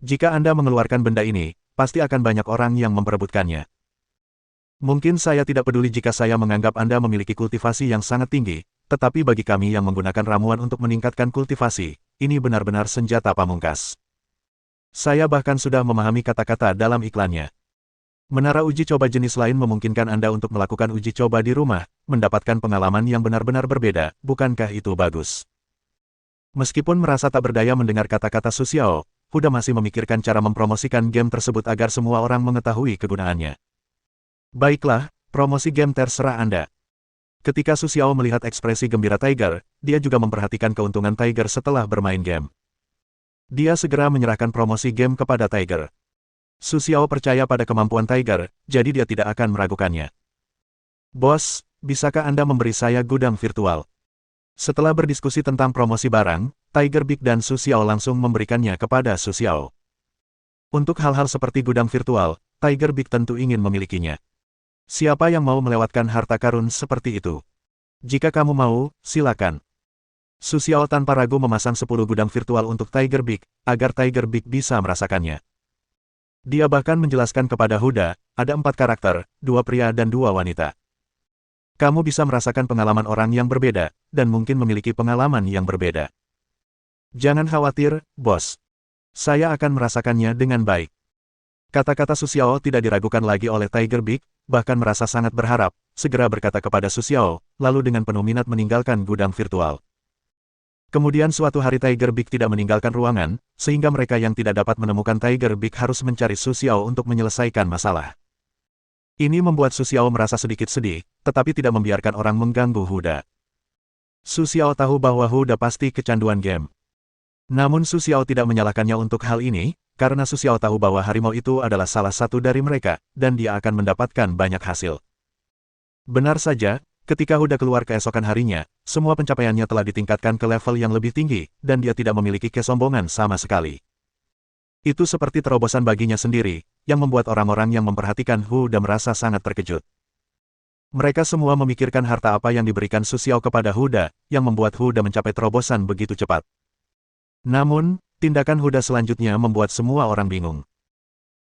S1: Jika Anda mengeluarkan benda ini, pasti akan banyak orang yang memperebutkannya. Mungkin saya tidak peduli jika saya menganggap Anda memiliki kultivasi yang sangat tinggi, tetapi bagi kami yang menggunakan ramuan untuk meningkatkan kultivasi, ini benar-benar senjata pamungkas. Saya bahkan sudah memahami kata-kata dalam iklannya. Menara uji coba jenis lain memungkinkan Anda untuk melakukan uji coba di rumah, mendapatkan pengalaman yang benar-benar berbeda, bukankah itu bagus? Meskipun merasa tak berdaya mendengar kata-kata Su Xiao, Huda masih memikirkan cara mempromosikan game tersebut agar semua orang mengetahui kegunaannya. Baiklah, promosi game terserah Anda. Ketika Su Xiao melihat ekspresi gembira Tiger, dia juga memperhatikan keuntungan Tiger setelah bermain game. Dia segera menyerahkan promosi game kepada Tiger. Su Xiao percaya pada kemampuan Tiger, jadi dia tidak akan meragukannya. Bos, bisakah Anda memberi saya gudang virtual? Setelah berdiskusi tentang promosi barang, Tiger Big dan Su Xiao langsung memberikannya kepada Su Xiao. Untuk hal-hal seperti gudang virtual, Tiger Big tentu ingin memilikinya. Siapa yang mau melewatkan harta karun seperti itu? Jika kamu mau, silakan. Su Xiao tanpa ragu memasang 10 gudang virtual untuk Tiger Big, agar Tiger Big bisa merasakannya. Dia bahkan menjelaskan kepada Huda, ada 4 karakter, 2 pria dan 2 wanita. Kamu bisa merasakan pengalaman orang yang berbeda, dan mungkin memiliki pengalaman yang berbeda. Jangan khawatir, bos. Saya akan merasakannya dengan baik. Kata-kata Su Xiao tidak diragukan lagi oleh Tiger Big, bahkan merasa sangat berharap, segera berkata kepada Su Xiao, lalu dengan penuh minat meninggalkan gudang virtual. Kemudian suatu hari Tiger Big tidak meninggalkan ruangan, sehingga mereka yang tidak dapat menemukan Tiger Big harus mencari Su Xiao untuk menyelesaikan masalah. Ini membuat Su Xiao merasa sedikit sedih, tetapi tidak membiarkan orang mengganggu Huda. Su Xiao tahu bahwa Huda pasti kecanduan game. Namun Su Xiao tidak menyalahkannya untuk hal ini, karena Su Xiao tahu bahwa harimau itu adalah salah satu dari mereka, dan dia akan mendapatkan banyak hasil. Benar saja, Ketika Huda keluar keesokan harinya, semua pencapaiannya telah ditingkatkan ke level yang lebih tinggi, dan dia tidak memiliki kesombongan sama sekali. Itu seperti terobosan baginya sendiri, yang membuat orang-orang yang memperhatikan Huda merasa sangat terkejut. Mereka semua memikirkan harta apa yang diberikan Su Xiao kepada Huda, yang membuat Huda mencapai terobosan begitu cepat. Namun, tindakan Huda selanjutnya membuat semua orang bingung.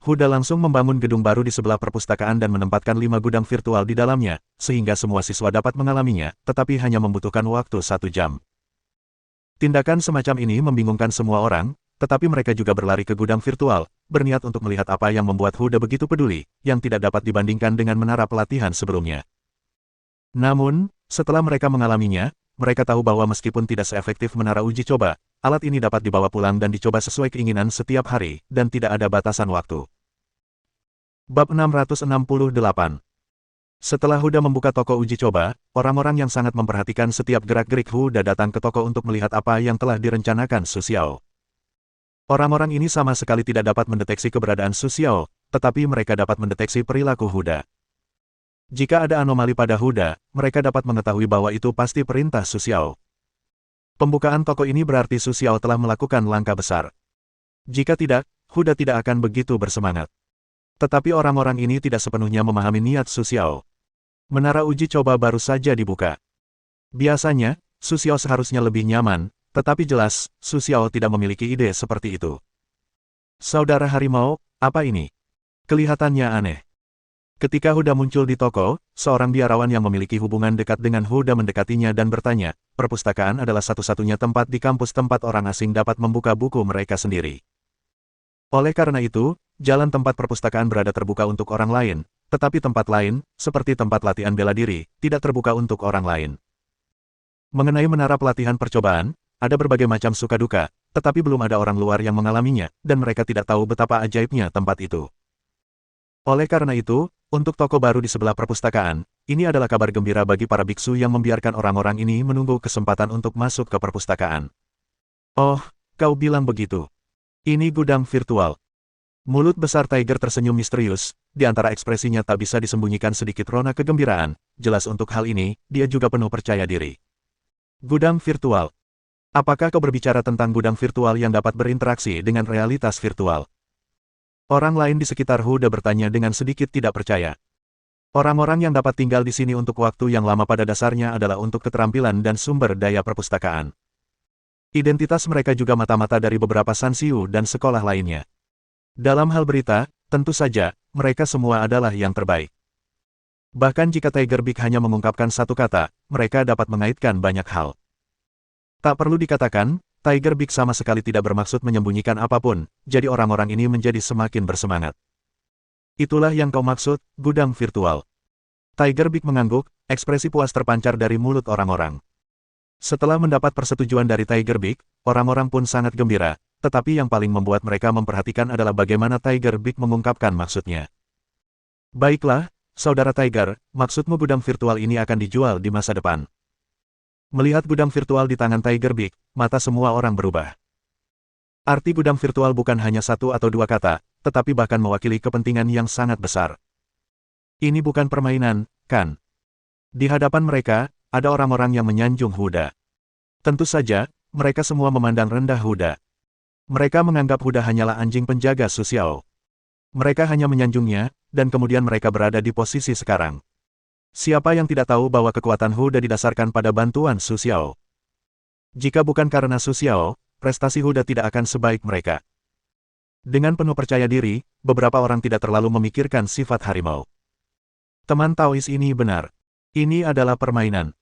S1: Huda langsung membangun gedung baru di sebelah perpustakaan dan menempatkan 5 gudang virtual di dalamnya, sehingga semua siswa dapat mengalaminya, tetapi hanya membutuhkan waktu 1 jam. Tindakan semacam ini membingungkan semua orang, tetapi mereka juga berlari ke gudang virtual, berniat untuk melihat apa yang membuat Huda begitu peduli, yang tidak dapat dibandingkan dengan menara pelatihan sebelumnya. Namun, setelah mereka mengalaminya, mereka tahu bahwa meskipun tidak seefektif menara uji coba, alat ini dapat dibawa pulang dan dicoba sesuai keinginan setiap hari, dan tidak ada batasan waktu. Bab 668. Setelah Huda membuka toko uji coba, orang-orang yang sangat memperhatikan setiap gerak-gerik Huda datang ke toko untuk melihat apa yang telah direncanakan Su Xiao. Orang-orang ini sama sekali tidak dapat mendeteksi keberadaan Su Xiao, tetapi mereka dapat mendeteksi perilaku Huda. Jika ada anomali pada Huda, mereka dapat mengetahui bahwa itu pasti perintah Su Xiao. Pembukaan toko ini berarti Su Xiao telah melakukan langkah besar. Jika tidak, Huda tidak akan begitu bersemangat. Tetapi orang-orang ini tidak sepenuhnya memahami niat Su Xiao. Menara uji coba baru saja dibuka. Biasanya, Su Xiao seharusnya lebih nyaman, tetapi jelas, Su Xiao tidak memiliki ide seperti itu. Saudara harimau, apa ini? Kelihatannya aneh. Ketika Huda muncul di toko, seorang biarawan yang memiliki hubungan dekat dengan Huda mendekatinya dan bertanya, perpustakaan adalah satu-satunya tempat di kampus tempat orang asing dapat membuka buku mereka sendiri. Oleh karena itu, jalan tempat perpustakaan berada terbuka untuk orang lain, tetapi tempat lain, seperti tempat latihan bela diri, tidak terbuka untuk orang lain. Mengenai menara pelatihan percobaan, ada berbagai macam suka duka, tetapi belum ada orang luar yang mengalaminya, dan mereka tidak tahu betapa ajaibnya tempat itu. Oleh karena itu, untuk toko baru di sebelah perpustakaan, ini adalah kabar gembira bagi para biksu yang membiarkan orang-orang ini menunggu kesempatan untuk masuk ke perpustakaan. Oh, kau bilang begitu. Ini gudang virtual. Mulut besar Tiger tersenyum misterius, di antara ekspresinya tak bisa disembunyikan sedikit rona kegembiraan, jelas untuk hal ini, dia juga penuh percaya diri. Gudang virtual. Apakah kau berbicara tentang gudang virtual yang dapat berinteraksi dengan realitas virtual? Orang lain di sekitar Huda bertanya dengan sedikit tidak percaya. Orang-orang yang dapat tinggal di sini untuk waktu yang lama pada dasarnya adalah untuk keterampilan dan sumber daya perpustakaan. Identitas mereka juga mata-mata dari beberapa sansiu dan sekolah lainnya. Dalam hal berita, tentu saja, mereka semua adalah yang terbaik. Bahkan jika Tiger Big hanya mengungkapkan satu kata, mereka dapat mengaitkan banyak hal. Tak perlu dikatakan, Tiger Big sama sekali tidak bermaksud menyembunyikan apapun, jadi orang-orang ini menjadi semakin bersemangat. Itulah yang kau maksud, gudang virtual. Tiger Big mengangguk, ekspresi puas terpancar dari mulut orang-orang. Setelah mendapat persetujuan dari Tiger Big, orang-orang pun sangat gembira, tetapi yang paling membuat mereka memperhatikan adalah bagaimana Tiger Big mengungkapkan maksudnya. Baiklah, Saudara Tiger, maksudmu gudang virtual ini akan dijual di masa depan. Melihat gudang virtual di tangan Tiger Big, mata semua orang berubah. Arti gudang virtual bukan hanya satu atau dua kata, tetapi bahkan mewakili kepentingan yang sangat besar. Ini bukan permainan, kan? Di hadapan mereka, ada orang-orang yang menyanjung Huda. Tentu saja, mereka semua memandang rendah Huda. Mereka menganggap Huda hanyalah anjing penjaga Su Xiao. Mereka hanya menyanjungnya, dan kemudian mereka berada di posisi sekarang. Siapa yang tidak tahu bahwa kekuatan Huda didasarkan pada bantuan Su Xiao? Jika bukan karena Su Xiao, prestasi Huda tidak akan sebaik mereka. Dengan penuh percaya diri, beberapa orang tidak terlalu memikirkan sifat harimau. Teman Taois ini benar. Ini adalah permainan.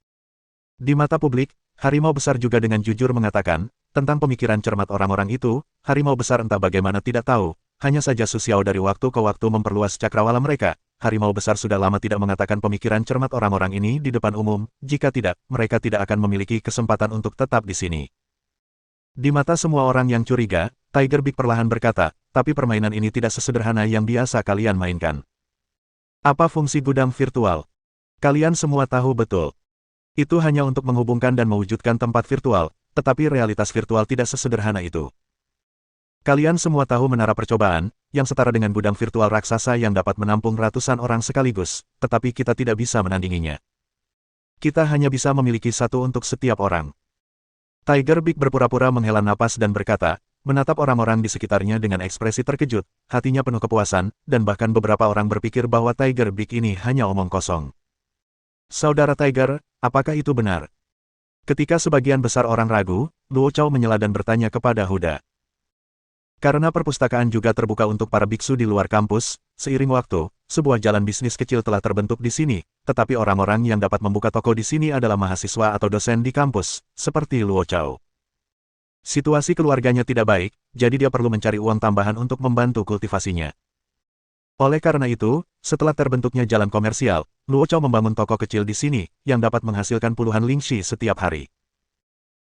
S1: Di mata publik, harimau besar juga dengan jujur mengatakan, tentang pemikiran cermat orang-orang itu, harimau besar entah bagaimana tidak tahu, hanya saja Su Xiao dari waktu ke waktu memperluas cakrawala mereka, harimau besar sudah lama tidak mengatakan pemikiran cermat orang-orang ini di depan umum, jika tidak, mereka tidak akan memiliki kesempatan untuk tetap di sini. Di mata semua orang yang curiga, Tiger Big perlahan berkata, tapi permainan ini tidak sesederhana yang biasa kalian mainkan. Apa fungsi gudang virtual? Kalian semua tahu betul. Itu hanya untuk menghubungkan dan mewujudkan tempat virtual, tetapi realitas virtual tidak sesederhana itu. Kalian semua tahu menara percobaan, yang setara dengan gudang virtual raksasa yang dapat menampung ratusan orang sekaligus, tetapi kita tidak bisa menandinginya. Kita hanya bisa memiliki satu untuk setiap orang. Tiger Big berpura-pura menghela napas dan berkata, menatap orang-orang di sekitarnya dengan ekspresi terkejut, hatinya penuh kepuasan, dan bahkan beberapa orang berpikir bahwa Tiger Big ini hanya omong kosong. Saudara Tiger, apakah itu benar? Ketika sebagian besar orang ragu, Luo Chao menyela dan bertanya kepada Huda. Karena perpustakaan juga terbuka untuk para biksu di luar kampus, seiring waktu, sebuah jalan bisnis kecil telah terbentuk di sini, tetapi orang-orang yang dapat membuka toko di sini adalah mahasiswa atau dosen di kampus, seperti Luo Chao. Situasi keluarganya tidak baik, jadi dia perlu mencari uang tambahan untuk membantu kultivasinya. Oleh karena itu, setelah terbentuknya jalan komersial, Luo Chao membangun toko kecil di sini, yang dapat menghasilkan puluhan lingxi setiap hari.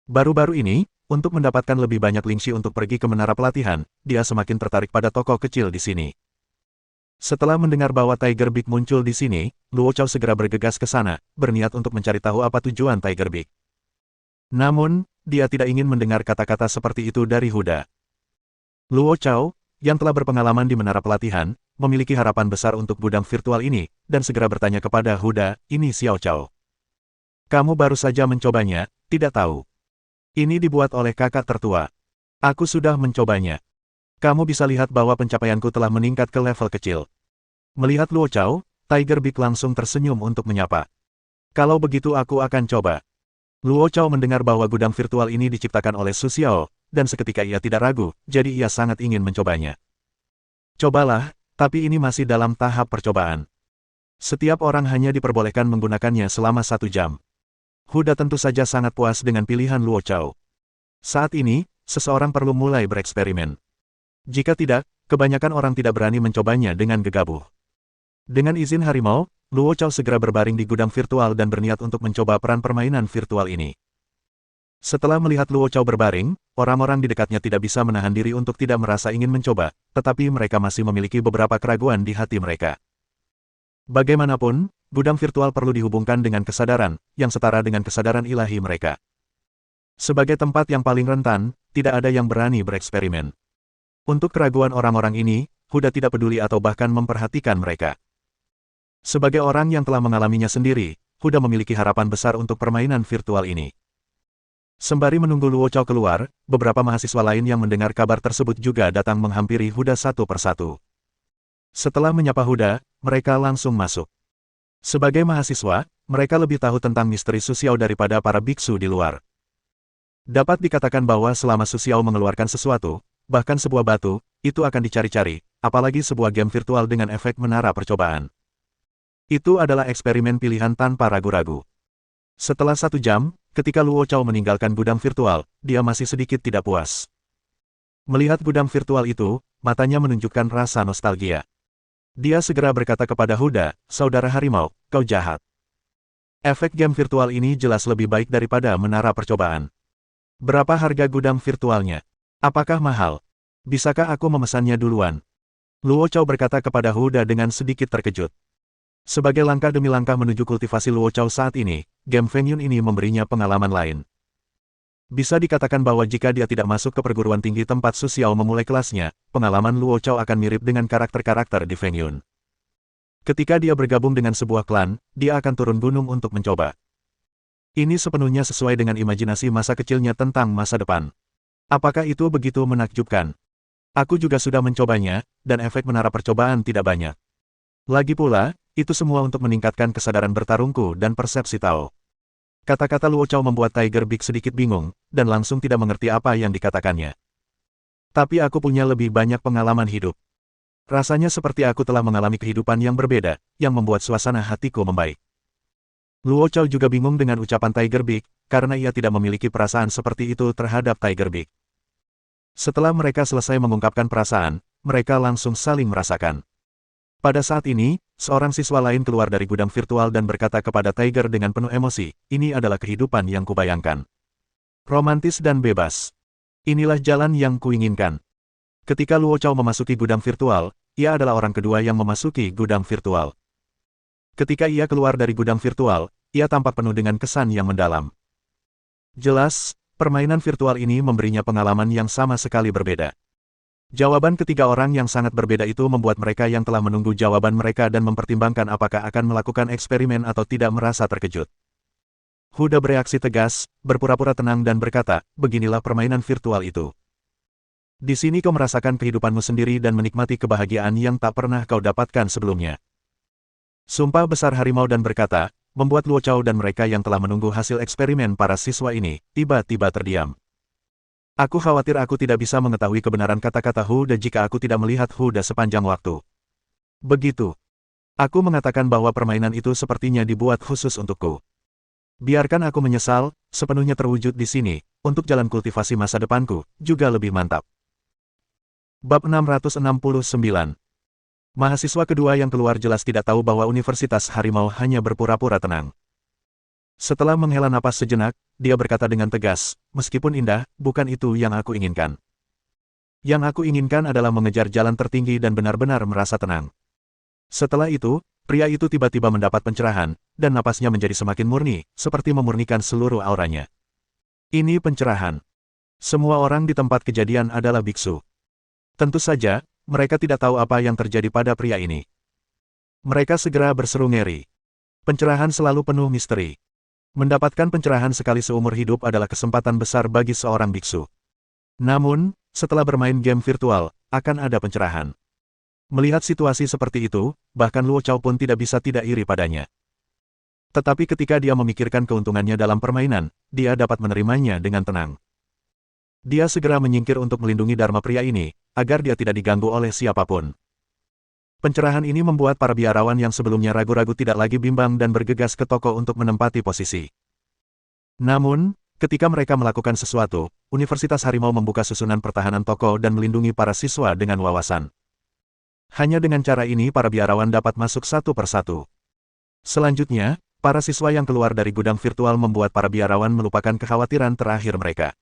S1: Baru-baru ini, untuk mendapatkan lebih banyak lingxi untuk pergi ke menara pelatihan, dia semakin tertarik pada toko kecil di sini. Setelah mendengar bahwa Tiger Big muncul di sini, Luo Chao segera bergegas ke sana, berniat untuk mencari tahu apa tujuan Tiger Big. Namun, dia tidak ingin mendengar kata-kata seperti itu dari Huda. Luo Chao, yang telah berpengalaman di menara pelatihan, memiliki harapan besar untuk gudang virtual ini, dan segera bertanya kepada Huda, ini Xiao Chao. Kamu baru saja mencobanya, tidak tahu. Ini dibuat oleh kakak tertua. Aku sudah mencobanya. Kamu bisa lihat bahwa pencapaianku telah meningkat ke level kecil. Melihat Luo Chao, Tiger Big langsung tersenyum untuk menyapa. Kalau begitu aku akan coba. Luo Chao mendengar bahwa gudang virtual ini diciptakan oleh Su Xiao, dan seketika ia tidak ragu, jadi ia sangat ingin mencobanya. Cobalah, tapi ini masih dalam tahap percobaan. Setiap orang hanya diperbolehkan menggunakannya selama 1 jam. Huda tentu saja sangat puas dengan pilihan Luo Chao. Saat ini, seseorang perlu mulai bereksperimen. Jika tidak, kebanyakan orang tidak berani mencobanya dengan gegabah. Dengan izin harimau, Luo Chao segera berbaring di gudang virtual dan berniat untuk mencoba peran permainan virtual ini. Setelah melihat Luo Chao berbaring, orang-orang di dekatnya tidak bisa menahan diri untuk tidak merasa ingin mencoba, tetapi mereka masih memiliki beberapa keraguan di hati mereka. Bagaimanapun, gudang virtual perlu dihubungkan dengan kesadaran, yang setara dengan kesadaran ilahi mereka. Sebagai tempat yang paling rentan, tidak ada yang berani bereksperimen. Untuk keraguan orang-orang ini, Huda tidak peduli atau bahkan memperhatikan mereka. Sebagai orang yang telah mengalaminya sendiri, Huda memiliki harapan besar untuk permainan virtual ini. Sembari menunggu Luo Chao keluar, beberapa mahasiswa lain yang mendengar kabar tersebut juga datang menghampiri Huda satu persatu. Setelah menyapa Huda, mereka langsung masuk. Sebagai mahasiswa, mereka lebih tahu tentang misteri Su Xiao daripada para biksu di luar. Dapat dikatakan bahwa selama Su Xiao mengeluarkan sesuatu, bahkan sebuah batu, itu akan dicari-cari, apalagi sebuah game virtual dengan efek menara percobaan. Itu adalah eksperimen pilihan tanpa ragu-ragu. Setelah 1 jam, ketika Luo Chao meninggalkan gudang virtual, dia masih sedikit tidak puas. Melihat gudang virtual itu, matanya menunjukkan rasa nostalgia. Dia segera berkata kepada Huda, saudara harimau, kau jahat. Efek game virtual ini jelas lebih baik daripada menara percobaan. Berapa harga gudang virtualnya? Apakah mahal? Bisakah aku memesannya duluan? Luo Chao berkata kepada Huda dengan sedikit terkejut. Sebagai langkah demi langkah menuju kultivasi Luo Chao saat ini, game Feng Yun ini memberinya pengalaman lain. Bisa dikatakan bahwa jika dia tidak masuk ke perguruan tinggi tempat Su Xiao memulai kelasnya, pengalaman Luo Chao akan mirip dengan karakter-karakter di Feng Yun. Ketika dia bergabung dengan sebuah klan, dia akan turun gunung untuk mencoba. Ini sepenuhnya sesuai dengan imajinasi masa kecilnya tentang masa depan. Apakah itu begitu menakjubkan? Aku juga sudah mencobanya, dan efek menara percobaan tidak banyak. Lagi pula, itu semua untuk meningkatkan kesadaran bertarungku dan persepsi Tao. Kata-kata Luo Chao membuat Tiger Big sedikit bingung, dan langsung tidak mengerti apa yang dikatakannya. Tapi aku punya lebih banyak pengalaman hidup. Rasanya seperti aku telah mengalami kehidupan yang berbeda, yang membuat suasana hatiku membaik. Luo Chao juga bingung dengan ucapan Tiger Big, karena ia tidak memiliki perasaan seperti itu terhadap Tiger Big. Setelah mereka selesai mengungkapkan perasaan, mereka langsung saling merasakan. Pada saat ini, seorang siswa lain keluar dari gudang virtual dan berkata kepada Tiger dengan penuh emosi, ini adalah kehidupan yang kubayangkan. Romantis dan bebas. Inilah jalan yang kuinginkan. Ketika Luo Chao memasuki gudang virtual, ia adalah orang kedua yang memasuki gudang virtual. Ketika ia keluar dari gudang virtual, ia tampak penuh dengan kesan yang mendalam. Jelas, permainan virtual ini memberinya pengalaman yang sama sekali berbeda. Jawaban ketiga orang yang sangat berbeda itu membuat mereka yang telah menunggu jawaban mereka dan mempertimbangkan apakah akan melakukan eksperimen atau tidak merasa terkejut. Huda bereaksi tegas, berpura-pura tenang dan berkata, beginilah permainan virtual itu. Di sini kau merasakan kehidupanmu sendiri dan menikmati kebahagiaan yang tak pernah kau dapatkan sebelumnya. Sumpah besar harimau dan berkata, membuat Luo Chao dan mereka yang telah menunggu hasil eksperimen para siswa ini, tiba-tiba terdiam. Aku khawatir aku tidak bisa mengetahui kebenaran kata-kata Huda jika aku tidak melihat Huda sepanjang waktu. Begitu. Aku mengatakan bahwa permainan itu sepertinya dibuat khusus untukku. Biarkan aku menyesal, sepenuhnya terwujud di sini, untuk jalan kultivasi masa depanku, juga lebih mantap. Bab 669. Mahasiswa kedua yang keluar jelas tidak tahu bahwa Universitas Harimau hanya berpura-pura tenang. Setelah menghela napas sejenak, dia berkata dengan tegas, meskipun indah, bukan itu yang aku inginkan. Yang aku inginkan adalah mengejar jalan tertinggi dan benar-benar merasa tenang. Setelah itu, pria itu tiba-tiba mendapat pencerahan, dan napasnya menjadi semakin murni, seperti memurnikan seluruh auranya. Ini pencerahan. Semua orang di tempat kejadian adalah biksu. Tentu saja, mereka tidak tahu apa yang terjadi pada pria ini. Mereka segera berseru ngeri. Pencerahan selalu penuh misteri. Mendapatkan pencerahan sekali seumur hidup adalah kesempatan besar bagi seorang biksu. Namun, setelah bermain game virtual, akan ada pencerahan. Melihat situasi seperti itu, bahkan Luo Chao pun tidak bisa tidak iri padanya. Tetapi ketika dia memikirkan keuntungannya dalam permainan, dia dapat menerimanya dengan tenang. Dia segera menyingkir untuk melindungi dharma pria ini, agar dia tidak diganggu oleh siapapun. Pencerahan ini membuat para biarawan yang sebelumnya ragu-ragu tidak lagi bimbang dan bergegas ke toko untuk menempati posisi. Namun, ketika mereka melakukan sesuatu, Universitas Harimau membuka susunan pertahanan toko dan melindungi para siswa dengan wawasan. Hanya dengan cara ini para biarawan dapat masuk satu persatu. Selanjutnya, para siswa yang keluar dari gudang virtual membuat para biarawan melupakan kekhawatiran terakhir mereka.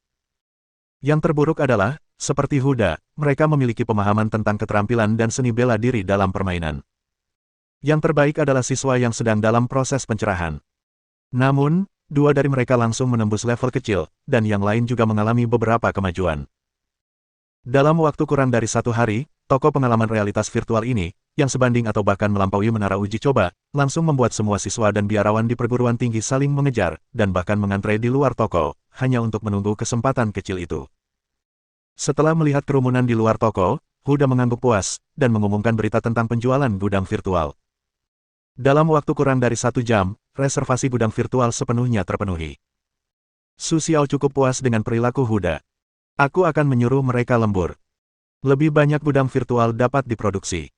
S1: Yang terburuk adalah, seperti Huda, mereka memiliki pemahaman tentang keterampilan dan seni bela diri dalam permainan. Yang terbaik adalah siswa yang sedang dalam proses pencerahan. Namun, dua dari mereka langsung menembus level kecil, dan yang lain juga mengalami beberapa kemajuan. Dalam waktu kurang dari 1 hari, toko pengalaman realitas virtual ini, yang sebanding atau bahkan melampaui menara uji coba, langsung membuat semua siswa dan biarawan di perguruan tinggi saling mengejar, dan bahkan mengantre di luar toko, hanya untuk menunggu kesempatan kecil itu. Setelah melihat kerumunan di luar toko, Huda mengangguk puas, dan mengumumkan berita tentang penjualan gudang virtual. Dalam waktu kurang dari 1 jam, reservasi gudang virtual sepenuhnya terpenuhi. Su Xiao cukup puas dengan perilaku Huda. Aku akan menyuruh mereka lembur. Lebih banyak gudang virtual dapat diproduksi.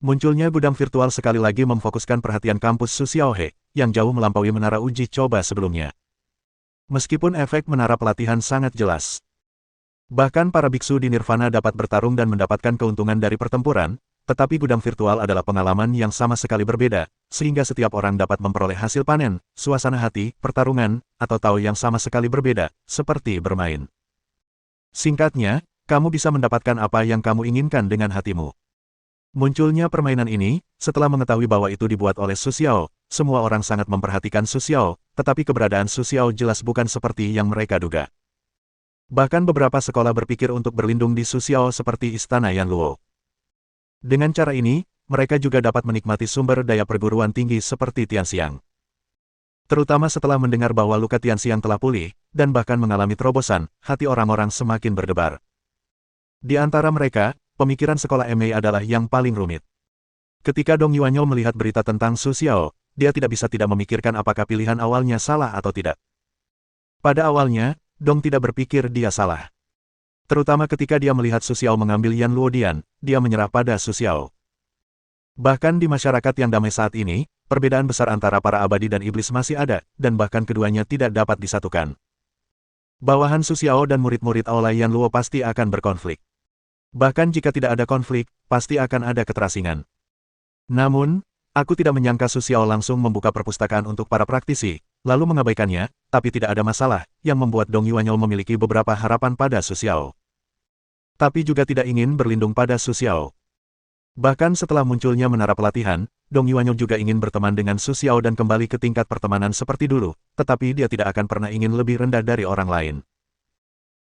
S1: Munculnya gudang virtual sekali lagi memfokuskan perhatian kampus Su Xiaohe, yang jauh melampaui menara uji coba sebelumnya. Meskipun efek menara pelatihan sangat jelas. Bahkan para biksu di Nirvana dapat bertarung dan mendapatkan keuntungan dari pertempuran, tetapi gudang virtual adalah pengalaman yang sama sekali berbeda, sehingga setiap orang dapat memperoleh hasil panen, suasana hati, pertarungan, atau tahu yang sama sekali berbeda, seperti bermain. Singkatnya, kamu bisa mendapatkan apa yang kamu inginkan dengan hatimu. Munculnya permainan ini, setelah mengetahui bahwa itu dibuat oleh Su Xiao, semua orang sangat memperhatikan Su Xiao, tetapi keberadaan Su Xiao jelas bukan seperti yang mereka duga. Bahkan beberapa sekolah berpikir untuk berlindung di Su Xiao seperti Istana Yanluo. Dengan cara ini, mereka juga dapat menikmati sumber daya perguruan tinggi seperti Tianxiang. Terutama setelah mendengar bahwa luka Tianxiang telah pulih, dan bahkan mengalami terobosan, hati orang-orang semakin berdebar. Di antara mereka, pemikiran sekolah MA adalah yang paling rumit. Ketika Dong Yuanyou melihat berita tentang Su Xiao, dia tidak bisa tidak memikirkan apakah pilihan awalnya salah atau tidak. Pada awalnya, Dong tidak berpikir dia salah. Terutama ketika dia melihat Su Xiao mengambil Yan Luodian, dia menyerah pada Su Xiao. Bahkan di masyarakat yang damai saat ini, perbedaan besar antara para abadi dan iblis masih ada, dan bahkan keduanya tidak dapat disatukan. Bawahan Su Xiao dan murid-murid Aula Yan Luo pasti akan berkonflik. Bahkan jika tidak ada konflik, pasti akan ada keterasingan. Namun, aku tidak menyangka Su Xiao langsung membuka perpustakaan untuk para praktisi, lalu mengabaikannya, tapi tidak ada masalah, yang membuat Dong Yuanyou memiliki beberapa harapan pada Su Xiao. Tapi juga tidak ingin berlindung pada Su Xiao. Bahkan setelah munculnya menara pelatihan, Dong Yuanyou juga ingin berteman dengan Su Xiao dan kembali ke tingkat pertemanan seperti dulu, tetapi dia tidak akan pernah ingin lebih rendah dari orang lain.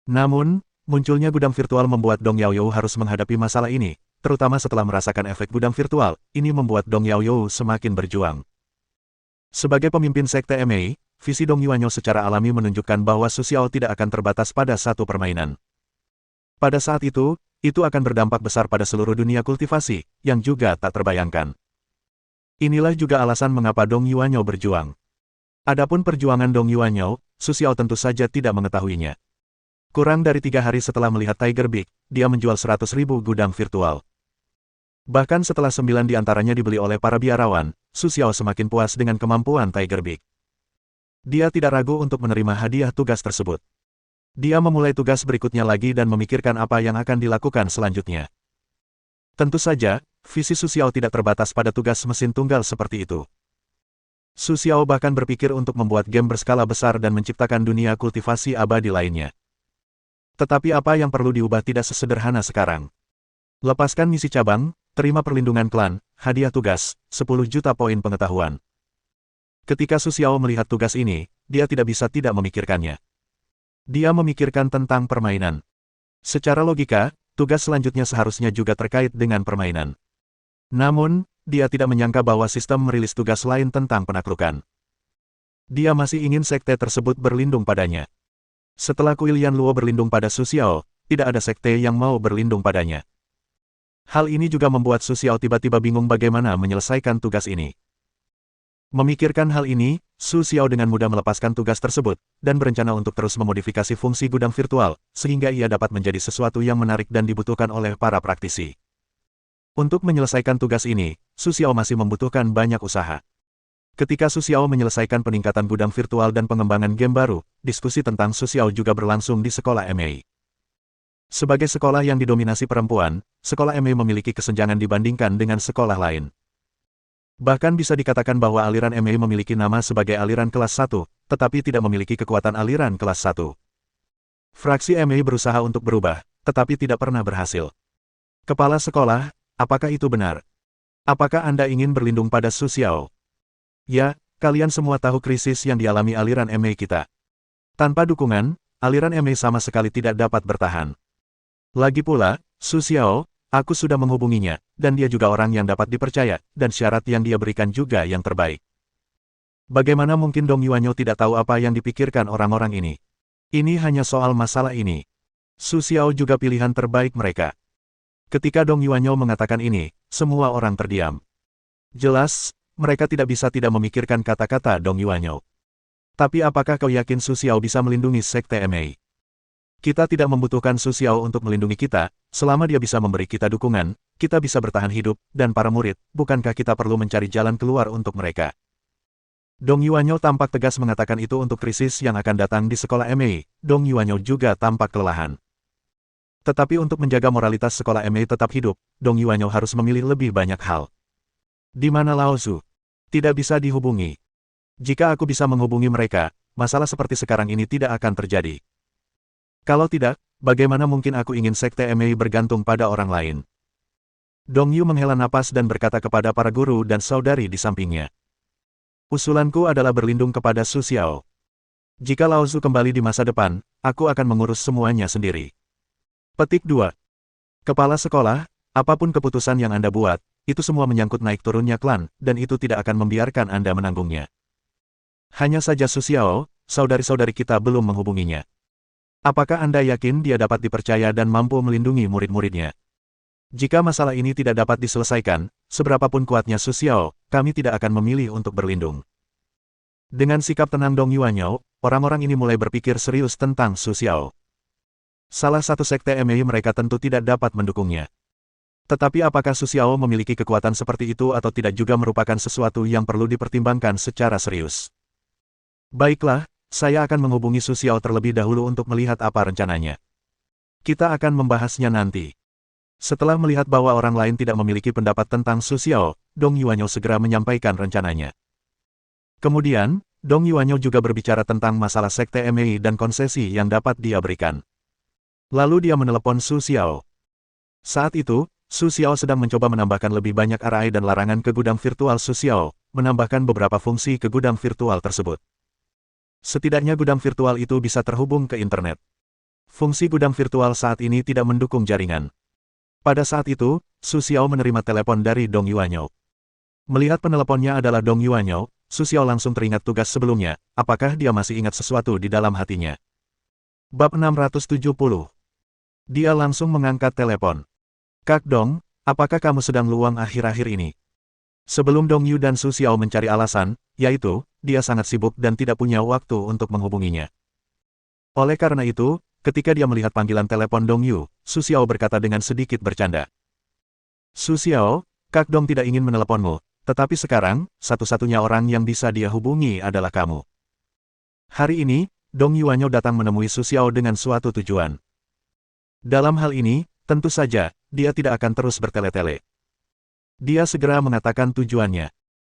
S1: Namun, munculnya gudang virtual membuat Dong Yaoyou harus menghadapi masalah ini, terutama setelah merasakan efek gudang virtual, ini membuat Dong Yaoyou semakin berjuang. Sebagai pemimpin sekte MA, visi Dong Yuanyo secara alami menunjukkan bahwa Su Xiao tidak akan terbatas pada satu permainan. Pada saat itu akan berdampak besar pada seluruh dunia kultivasi, yang juga tak terbayangkan. Inilah juga alasan mengapa Dong Yuanyo berjuang. Adapun perjuangan Dong Yuanyo, Su Xiao tentu saja tidak mengetahuinya. Kurang dari 3 hari setelah melihat Tiger Beak, dia menjual 100.000 gudang virtual. Bahkan setelah 9 di antaranya dibeli oleh para biarawan, Su Xiao semakin puas dengan kemampuan Tiger Beak. Dia tidak ragu untuk menerima hadiah tugas tersebut. Dia memulai tugas berikutnya lagi dan memikirkan apa yang akan dilakukan selanjutnya. Tentu saja, visi Su Xiao tidak terbatas pada tugas mesin tunggal seperti itu. Su Xiao bahkan berpikir untuk membuat game berskala besar dan menciptakan dunia kultivasi abadi lainnya. Tetapi apa yang perlu diubah tidak sesederhana sekarang. Lepaskan misi cabang, terima perlindungan klan, hadiah tugas, 10 juta poin pengetahuan. Ketika Su Xiao melihat tugas ini, dia tidak bisa tidak memikirkannya. Dia memikirkan tentang permainan. Secara logika, tugas selanjutnya seharusnya juga terkait dengan permainan. Namun, dia tidak menyangka bahwa sistem merilis tugas lain tentang penaklukan. Dia masih ingin sekte tersebut berlindung padanya. Setelah Kui Lianluo berlindung pada Su Xiao, tidak ada sekte yang mau berlindung padanya. Hal ini juga membuat Su Xiao tiba-tiba bingung bagaimana menyelesaikan tugas ini. Memikirkan hal ini, Su Xiao dengan mudah melepaskan tugas tersebut, dan berencana untuk terus memodifikasi fungsi gudang virtual, sehingga ia dapat menjadi sesuatu yang menarik dan dibutuhkan oleh para praktisi. Untuk menyelesaikan tugas ini, Su Xiao masih membutuhkan banyak usaha. Ketika Su Xiao menyelesaikan peningkatan gudang virtual dan pengembangan game baru, diskusi tentang Su Xiao juga berlangsung di sekolah MA. Sebagai sekolah yang didominasi perempuan, sekolah MA memiliki kesenjangan dibandingkan dengan sekolah lain. Bahkan bisa dikatakan bahwa aliran MA memiliki nama sebagai aliran kelas 1, tetapi tidak memiliki kekuatan aliran kelas 1. Fraksi MA berusaha untuk berubah, tetapi tidak pernah berhasil. Kepala sekolah, apakah itu benar? Apakah Anda ingin berlindung pada Su Xiao? Ya, kalian semua tahu krisis yang dialami aliran MA kita. Tanpa dukungan, aliran MA sama sekali tidak dapat bertahan. Lagi pula, Su Xiao, aku sudah menghubunginya, dan dia juga orang yang dapat dipercaya, dan syarat yang dia berikan juga yang terbaik. Bagaimana mungkin Dong Yuanyo tidak tahu apa yang dipikirkan orang-orang ini? Ini hanya soal masalah ini. Su Xiao juga pilihan terbaik mereka. Ketika Dong Yuanyo mengatakan ini, semua orang terdiam. Jelas, mereka tidak bisa tidak memikirkan kata-kata Dong Yuanyo. Tapi apakah kau yakin Su Xiao bisa melindungi sekte MA? Kita tidak membutuhkan Su Xiao untuk melindungi kita, selama dia bisa memberi kita dukungan, kita bisa bertahan hidup, dan para murid, bukankah kita perlu mencari jalan keluar untuk mereka? Dong Yuanyo tampak tegas mengatakan itu untuk krisis yang akan datang di sekolah MA, Dong Yuanyo juga tampak kelelahan. Tetapi untuk menjaga moralitas sekolah MA tetap hidup, Dong Yuanyo harus memilih lebih banyak hal. Di mana Lao Zu? Tidak bisa dihubungi. Jika aku bisa menghubungi mereka, masalah seperti sekarang ini tidak akan terjadi. Kalau tidak, bagaimana mungkin aku ingin sekte MA bergantung pada orang lain? Dong Yu menghela napas dan berkata kepada para guru dan saudari di sampingnya. Usulanku adalah berlindung kepada Su Xiao. Jika Lao Zu kembali di masa depan, aku akan mengurus semuanya sendiri. Petik 2. Kepala sekolah, apapun keputusan yang Anda buat, itu semua menyangkut naik turunnya klan, dan itu tidak akan membiarkan Anda menanggungnya. Hanya saja Su Xiao, saudari-saudari kita belum menghubunginya. Apakah Anda yakin dia dapat dipercaya dan mampu melindungi murid-muridnya? Jika masalah ini tidak dapat diselesaikan, seberapapun kuatnya Su Xiao, kami tidak akan memilih untuk berlindung. Dengan sikap tenang Dong Yuanyo, orang-orang ini mulai berpikir serius tentang Su Xiao. Salah satu sekte MA mereka tentu tidak dapat mendukungnya. Tetapi apakah Su Xiao memiliki kekuatan seperti itu atau tidak juga merupakan sesuatu yang perlu dipertimbangkan secara serius. Baiklah, saya akan menghubungi Su Xiao terlebih dahulu untuk melihat apa rencananya. Kita akan membahasnya nanti. Setelah melihat bahwa orang lain tidak memiliki pendapat tentang Su Xiao, Dong Yuanyo segera menyampaikan rencananya. Kemudian, Dong Yuanyo juga berbicara tentang masalah sekte MA dan konsesi yang dapat dia berikan. Lalu dia menelepon Su Xiao. Saat itu, Su Xiao sedang mencoba menambahkan lebih banyak array dan larangan ke gudang virtual Su Xiao, menambahkan beberapa fungsi ke gudang virtual tersebut. Setidaknya gudang virtual itu bisa terhubung ke internet. Fungsi gudang virtual saat ini tidak mendukung jaringan. Pada saat itu, Su Xiao menerima telepon dari Dong Yuanyo. Melihat peneleponnya adalah Dong Yuanyo, Su Xiao langsung teringat tugas sebelumnya, apakah dia masih ingat sesuatu di dalam hatinya. Bab 670. Dia langsung mengangkat telepon. Kak Dong, apakah kamu sedang luang akhir-akhir ini? Sebelum Dong Yu dan Su Xiao mencari alasan, yaitu, dia sangat sibuk dan tidak punya waktu untuk menghubunginya. Oleh karena itu, ketika dia melihat panggilan telepon Dong Yu, Su Xiao berkata dengan sedikit bercanda. Su Xiao, Kak Dong tidak ingin meneleponmu, tetapi sekarang, satu-satunya orang yang bisa dia hubungi adalah kamu. Hari ini, Dong Yuanyo datang menemui Su Xiao dengan suatu tujuan. Dalam hal ini, tentu saja, dia tidak akan terus bertele-tele. Dia segera mengatakan tujuannya.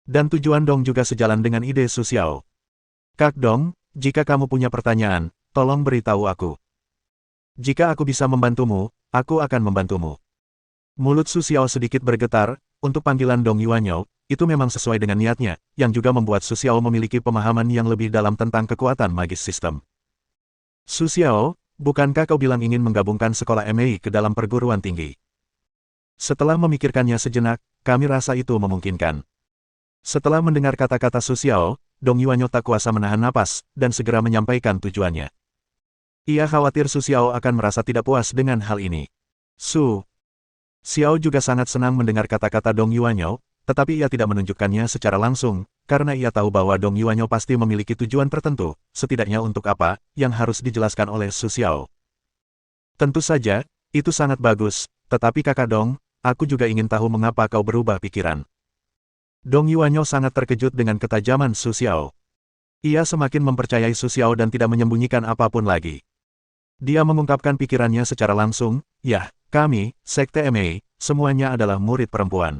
S1: Dan tujuan Dong juga sejalan dengan ide Su Xiao. Kak Dong, jika kamu punya pertanyaan, tolong beritahu aku. Jika aku bisa membantumu, aku akan membantumu. Mulut Su Xiao sedikit bergetar, untuk panggilan Dong Yuanyo, itu memang sesuai dengan niatnya, yang juga membuat Su Xiao memiliki pemahaman yang lebih dalam tentang kekuatan magis sistem. Su Xiao, bukankah kau bilang ingin menggabungkan sekolah MAI ke dalam perguruan tinggi? Setelah memikirkannya sejenak, kami rasa itu memungkinkan. Setelah mendengar kata-kata Su Xiao, Dong Yuanyo tak kuasa menahan napas, dan segera menyampaikan tujuannya. Ia khawatir Su Xiao akan merasa tidak puas dengan hal ini. Su Xiao juga sangat senang mendengar kata-kata Dong Yuanyo, tetapi ia tidak menunjukkannya secara langsung, karena ia tahu bahwa Dong Yuanyo pasti memiliki tujuan tertentu, setidaknya untuk apa, yang harus dijelaskan oleh Su Xiao. Tentu saja, itu sangat bagus, tetapi kakak Dong, aku juga ingin tahu mengapa kau berubah pikiran. Dong Yuanyo sangat terkejut dengan ketajaman Su Xiao. Ia semakin mempercayai Su Xiao dan tidak menyembunyikan apapun lagi. Dia mengungkapkan pikirannya secara langsung, ya, kami, Sekte MAI, semuanya adalah murid perempuan.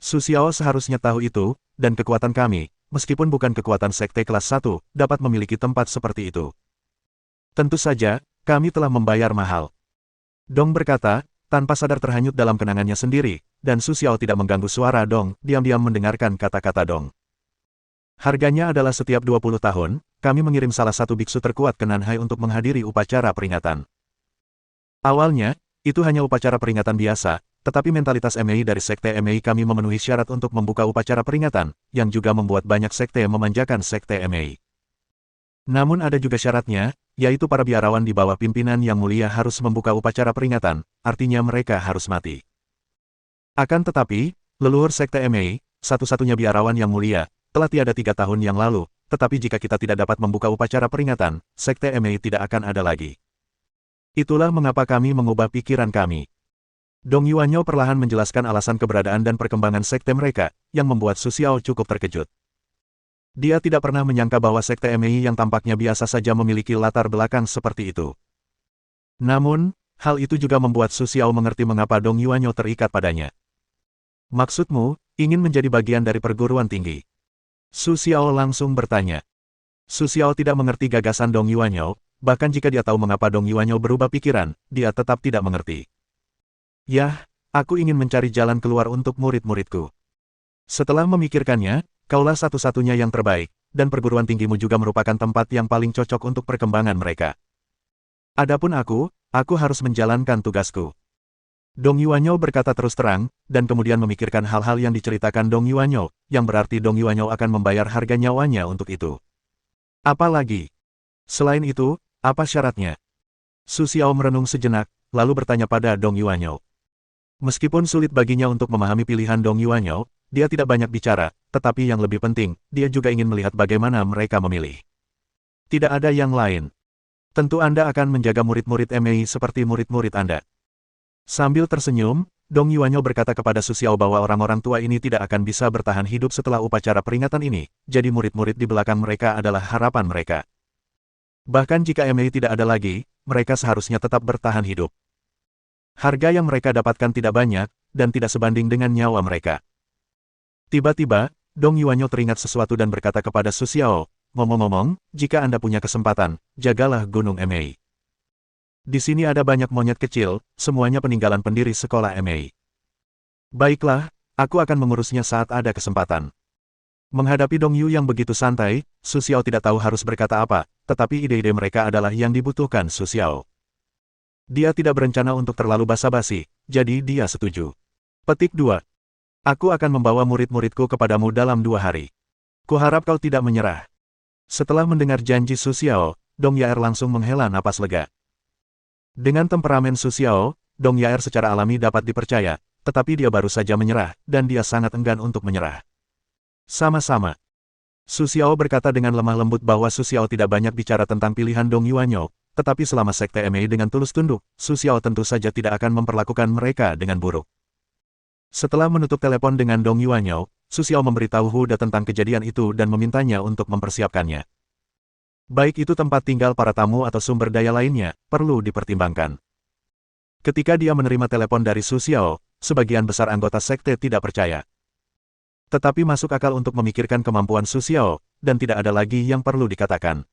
S1: Su Xiao seharusnya tahu itu, dan kekuatan kami, meskipun bukan kekuatan Sekte kelas 1, dapat memiliki tempat seperti itu. Tentu saja, kami telah membayar mahal. Dong berkata, tanpa sadar terhanyut dalam kenangannya sendiri, dan Su Xiao tidak mengganggu suara Dong, diam-diam mendengarkan kata-kata Dong. Harganya adalah setiap 20 tahun, kami mengirim salah satu biksu terkuat ke Nanhai untuk menghadiri upacara peringatan. Awalnya, itu hanya upacara peringatan biasa, tetapi mentalitas MAI dari Sekte MAI kami memenuhi syarat untuk membuka upacara peringatan, yang juga membuat banyak sekte memanjakan Sekte MAI. Namun ada juga syaratnya, yaitu para biarawan di bawah pimpinan yang mulia harus membuka upacara peringatan, artinya mereka harus mati. Akan tetapi, leluhur Sekte MAI, satu-satunya biarawan yang mulia, telah tiada 3 tahun yang lalu, tetapi jika kita tidak dapat membuka upacara peringatan, Sekte MAI tidak akan ada lagi. Itulah mengapa kami mengubah pikiran kami. Dong Yuanyo perlahan menjelaskan alasan keberadaan dan perkembangan sekte mereka, yang membuat Su Xiao cukup terkejut. Dia tidak pernah menyangka bahwa Sekte MAI yang tampaknya biasa saja memiliki latar belakang seperti itu. Namun, hal itu juga membuat Su Xiao mengerti mengapa Dong Yuanyo terikat padanya. Maksudmu, ingin menjadi bagian dari perguruan tinggi? Su Xiao langsung bertanya. Su Xiao tidak mengerti gagasan Dong Yuanyo, bahkan jika dia tahu mengapa Dong Yuanyo berubah pikiran, dia tetap tidak mengerti. Yah, aku ingin mencari jalan keluar untuk murid-muridku. Setelah memikirkannya, kaulah satu-satunya yang terbaik, dan perguruan tinggimu juga merupakan tempat yang paling cocok untuk perkembangan mereka. Adapun aku harus menjalankan tugasku. Dong Yuanyo berkata terus terang, dan kemudian memikirkan hal-hal yang diceritakan Dong Yuanyo, yang berarti Dong Yuanyo akan membayar harga nyawanya untuk itu. Apalagi? Selain itu, apa syaratnya? Su Xiao merenung sejenak, lalu bertanya pada Dong Yuanyo. Meskipun sulit baginya untuk memahami pilihan Dong Yuanyo, dia tidak banyak bicara, tetapi yang lebih penting, dia juga ingin melihat bagaimana mereka memilih. Tidak ada yang lain. Tentu Anda akan menjaga murid-murid MAI seperti murid-murid Anda. Sambil tersenyum, Dong Yuanyo berkata kepada Su Xiao bahwa orang-orang tua ini tidak akan bisa bertahan hidup setelah upacara peringatan ini, jadi murid-murid di belakang mereka adalah harapan mereka. Bahkan jika MAI tidak ada lagi, mereka seharusnya tetap bertahan hidup. Harga yang mereka dapatkan tidak banyak, dan tidak sebanding dengan nyawa mereka. Tiba-tiba, Dong Yuanyo teringat sesuatu dan berkata kepada Su Xiao, ngomong-ngomong, jika Anda punya kesempatan, jagalah Gunung MAI. Di sini ada banyak monyet kecil, semuanya peninggalan pendiri sekolah MAI. Baiklah, aku akan mengurusnya saat ada kesempatan. Menghadapi Dong Yu yang begitu santai, Su Xiao tidak tahu harus berkata apa, tetapi ide-ide mereka adalah yang dibutuhkan Su Xiao. Dia tidak berencana untuk terlalu basa-basi, jadi dia setuju. Petik 2. Aku akan membawa murid-muridku kepadamu dalam 2 hari. Kuharap kau tidak menyerah. Setelah mendengar janji Su Xiao, Dong Yaer langsung menghela napas lega. Dengan temperamen Su Xiao, Dong Yaer secara alami dapat dipercaya, tetapi dia baru saja menyerah, dan dia sangat enggan untuk menyerah. Sama-sama. Su Xiao berkata dengan lemah lembut bahwa Su Xiao tidak banyak bicara tentang pilihan Dong Yuanyo, tetapi selama Sekte MA dengan tulus tunduk, Su Xiao tentu saja tidak akan memperlakukan mereka dengan buruk. Setelah menutup telepon dengan Dong Yuanyo, Su Xiao memberitahu Huda tentang kejadian itu dan memintanya untuk mempersiapkannya. Baik itu tempat tinggal para tamu atau sumber daya lainnya, perlu dipertimbangkan. Ketika dia menerima telepon dari Su Xiao, sebagian besar anggota sekte tidak percaya. Tetapi masuk akal untuk memikirkan kemampuan Su Xiao, dan tidak ada lagi yang perlu dikatakan.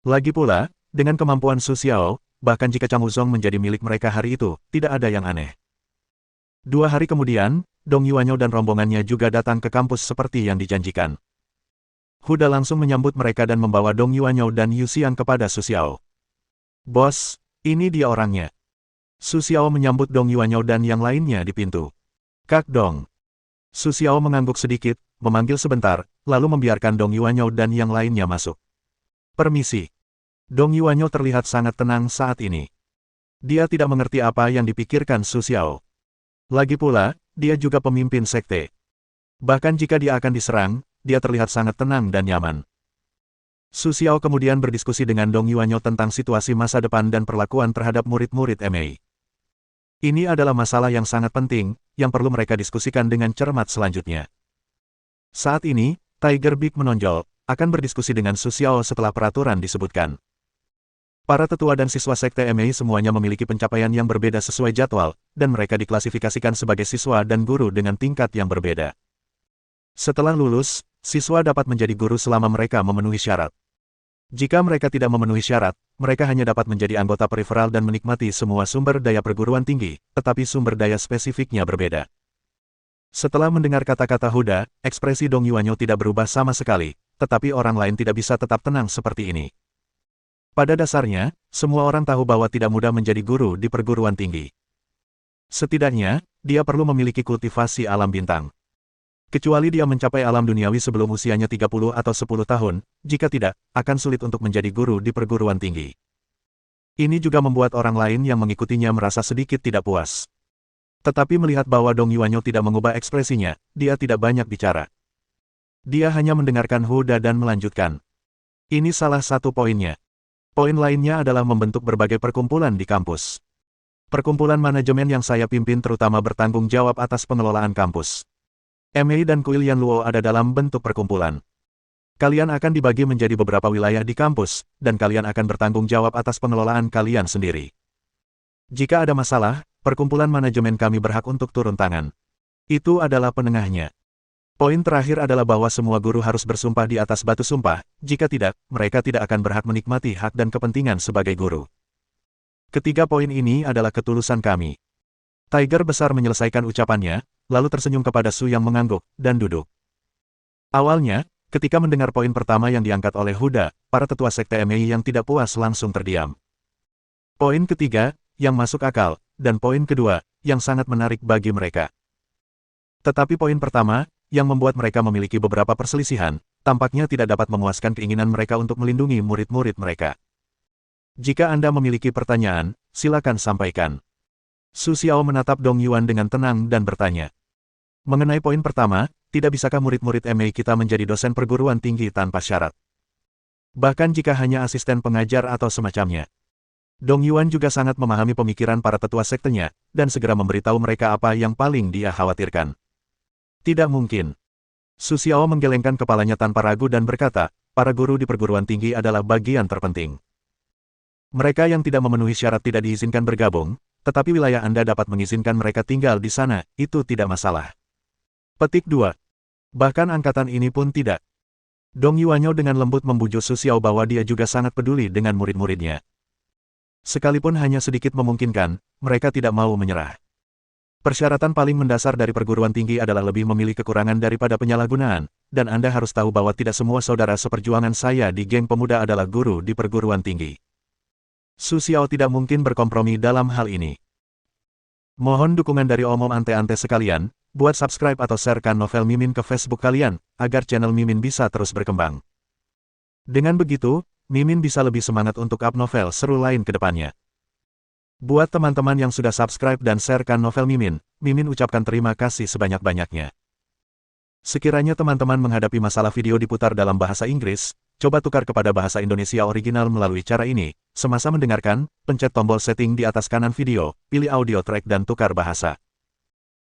S1: Lagi pula, dengan kemampuan Su Xiao, bahkan jika Chang Wuzong menjadi milik mereka hari itu, tidak ada yang aneh. 2 hari kemudian, Dong Yuanyo dan rombongannya juga datang ke kampus seperti yang dijanjikan. Huda langsung menyambut mereka dan membawa Dong Yuanyo dan Yu Xiang kepada Su Xiao. Bos, ini dia orangnya. Su Xiao menyambut Dong Yuanyo dan yang lainnya di pintu. Kak Dong. Su Xiao mengangguk sedikit, memanggil sebentar, lalu membiarkan Dong Yuanyo dan yang lainnya masuk. Permisi. Dong Yuanyo terlihat sangat tenang saat ini. Dia tidak mengerti apa yang dipikirkan Su Xiao. Lagi pula, dia juga pemimpin sekte. Bahkan jika dia akan diserang, dia terlihat sangat tenang dan nyaman. Su Xiao kemudian berdiskusi dengan Dong Yuanyo tentang situasi masa depan dan perlakuan terhadap murid-murid MA. Ini adalah masalah yang sangat penting, yang perlu mereka diskusikan dengan cermat selanjutnya. Saat ini, Tiger Big menonjol, akan berdiskusi dengan Su Xiao setelah peraturan disebutkan. Para tetua dan siswa sekte MA semuanya memiliki pencapaian yang berbeda sesuai jadwal, dan mereka diklasifikasikan sebagai siswa dan guru dengan tingkat yang berbeda. Setelah lulus, siswa dapat menjadi guru selama mereka memenuhi syarat. Jika mereka tidak memenuhi syarat, mereka hanya dapat menjadi anggota periferal dan menikmati semua sumber daya perguruan tinggi, tetapi sumber daya spesifiknya berbeda. Setelah mendengar kata-kata Huda, ekspresi Dong Yuanyo tidak berubah sama sekali, tetapi orang lain tidak bisa tetap tenang seperti ini. Pada dasarnya, semua orang tahu bahwa tidak mudah menjadi guru di perguruan tinggi. Setidaknya, dia perlu memiliki kultivasi alam bintang. Kecuali dia mencapai alam duniawi sebelum usianya 30 atau 10 tahun, jika tidak, akan sulit untuk menjadi guru di perguruan tinggi. Ini juga membuat orang lain yang mengikutinya merasa sedikit tidak puas. Tetapi melihat bahwa Dong Yuanyo tidak mengubah ekspresinya, dia tidak banyak bicara. Dia hanya mendengarkan Huda dan melanjutkan. Ini salah satu poinnya. Poin lainnya adalah membentuk berbagai perkumpulan di kampus. Perkumpulan manajemen yang saya pimpin terutama bertanggung jawab atas pengelolaan kampus. MA dan Kuil Yan Luo ada dalam bentuk perkumpulan. Kalian akan dibagi menjadi beberapa wilayah di kampus, dan kalian akan bertanggung jawab atas pengelolaan kalian sendiri. Jika ada masalah, perkumpulan manajemen kami berhak untuk turun tangan. Itu adalah penengahnya. Poin terakhir adalah bahwa semua guru harus bersumpah di atas batu sumpah, jika tidak, mereka tidak akan berhak menikmati hak dan kepentingan sebagai guru. Ketiga poin ini adalah ketulusan kami. Tiger besar menyelesaikan ucapannya, lalu tersenyum kepada Su yang mengangguk, dan duduk. Awalnya, ketika mendengar poin pertama yang diangkat oleh Huda, para tetua sekte MA yang tidak puas langsung terdiam. Poin ketiga, yang masuk akal, dan poin kedua, yang sangat menarik bagi mereka. Tetapi poin pertama, yang membuat mereka memiliki beberapa perselisihan, tampaknya tidak dapat memuaskan keinginan mereka untuk melindungi murid-murid mereka. Jika Anda memiliki pertanyaan, silakan sampaikan. Su Xiao menatap Dong Yuan dengan tenang dan bertanya. Mengenai poin pertama, tidak bisakah murid-murid MA kita menjadi dosen perguruan tinggi tanpa syarat? Bahkan jika hanya asisten pengajar atau semacamnya. Dong Yuan juga sangat memahami pemikiran para tetua sektenya, dan segera memberitahu mereka apa yang paling dia khawatirkan. Tidak mungkin. Su Xiao menggelengkan kepalanya tanpa ragu dan berkata, para guru di perguruan tinggi adalah bagian terpenting. Mereka yang tidak memenuhi syarat tidak diizinkan bergabung, tetapi wilayah Anda dapat mengizinkan mereka tinggal di sana, itu tidak masalah. Petik 2. Bahkan angkatan ini pun tidak. Dong Yuanyo dengan lembut membujuk Su Xiao bahwa dia juga sangat peduli dengan murid-muridnya. Sekalipun hanya sedikit memungkinkan, mereka tidak mau menyerah. Persyaratan paling mendasar dari perguruan tinggi adalah lebih memilih kekurangan daripada penyalahgunaan, dan Anda harus tahu bahwa tidak semua saudara seperjuangan saya di geng pemuda adalah guru di perguruan tinggi. Su Xiao tidak mungkin berkompromi dalam hal ini. Mohon dukungan dari omong ante-ante sekalian, Buat subscribe atau sharekan novel Mimin ke Facebook kalian, agar channel Mimin bisa terus berkembang. Dengan begitu, Mimin bisa lebih semangat untuk up novel seru lain ke depannya. Buat teman-teman yang sudah subscribe dan sharekan novel Mimin, Mimin ucapkan terima kasih sebanyak-banyaknya. Sekiranya teman-teman menghadapi masalah video diputar dalam bahasa Inggris, coba tukar kepada bahasa Indonesia original melalui cara ini. Semasa mendengarkan, pencet tombol setting di atas kanan video, pilih audio track dan tukar bahasa.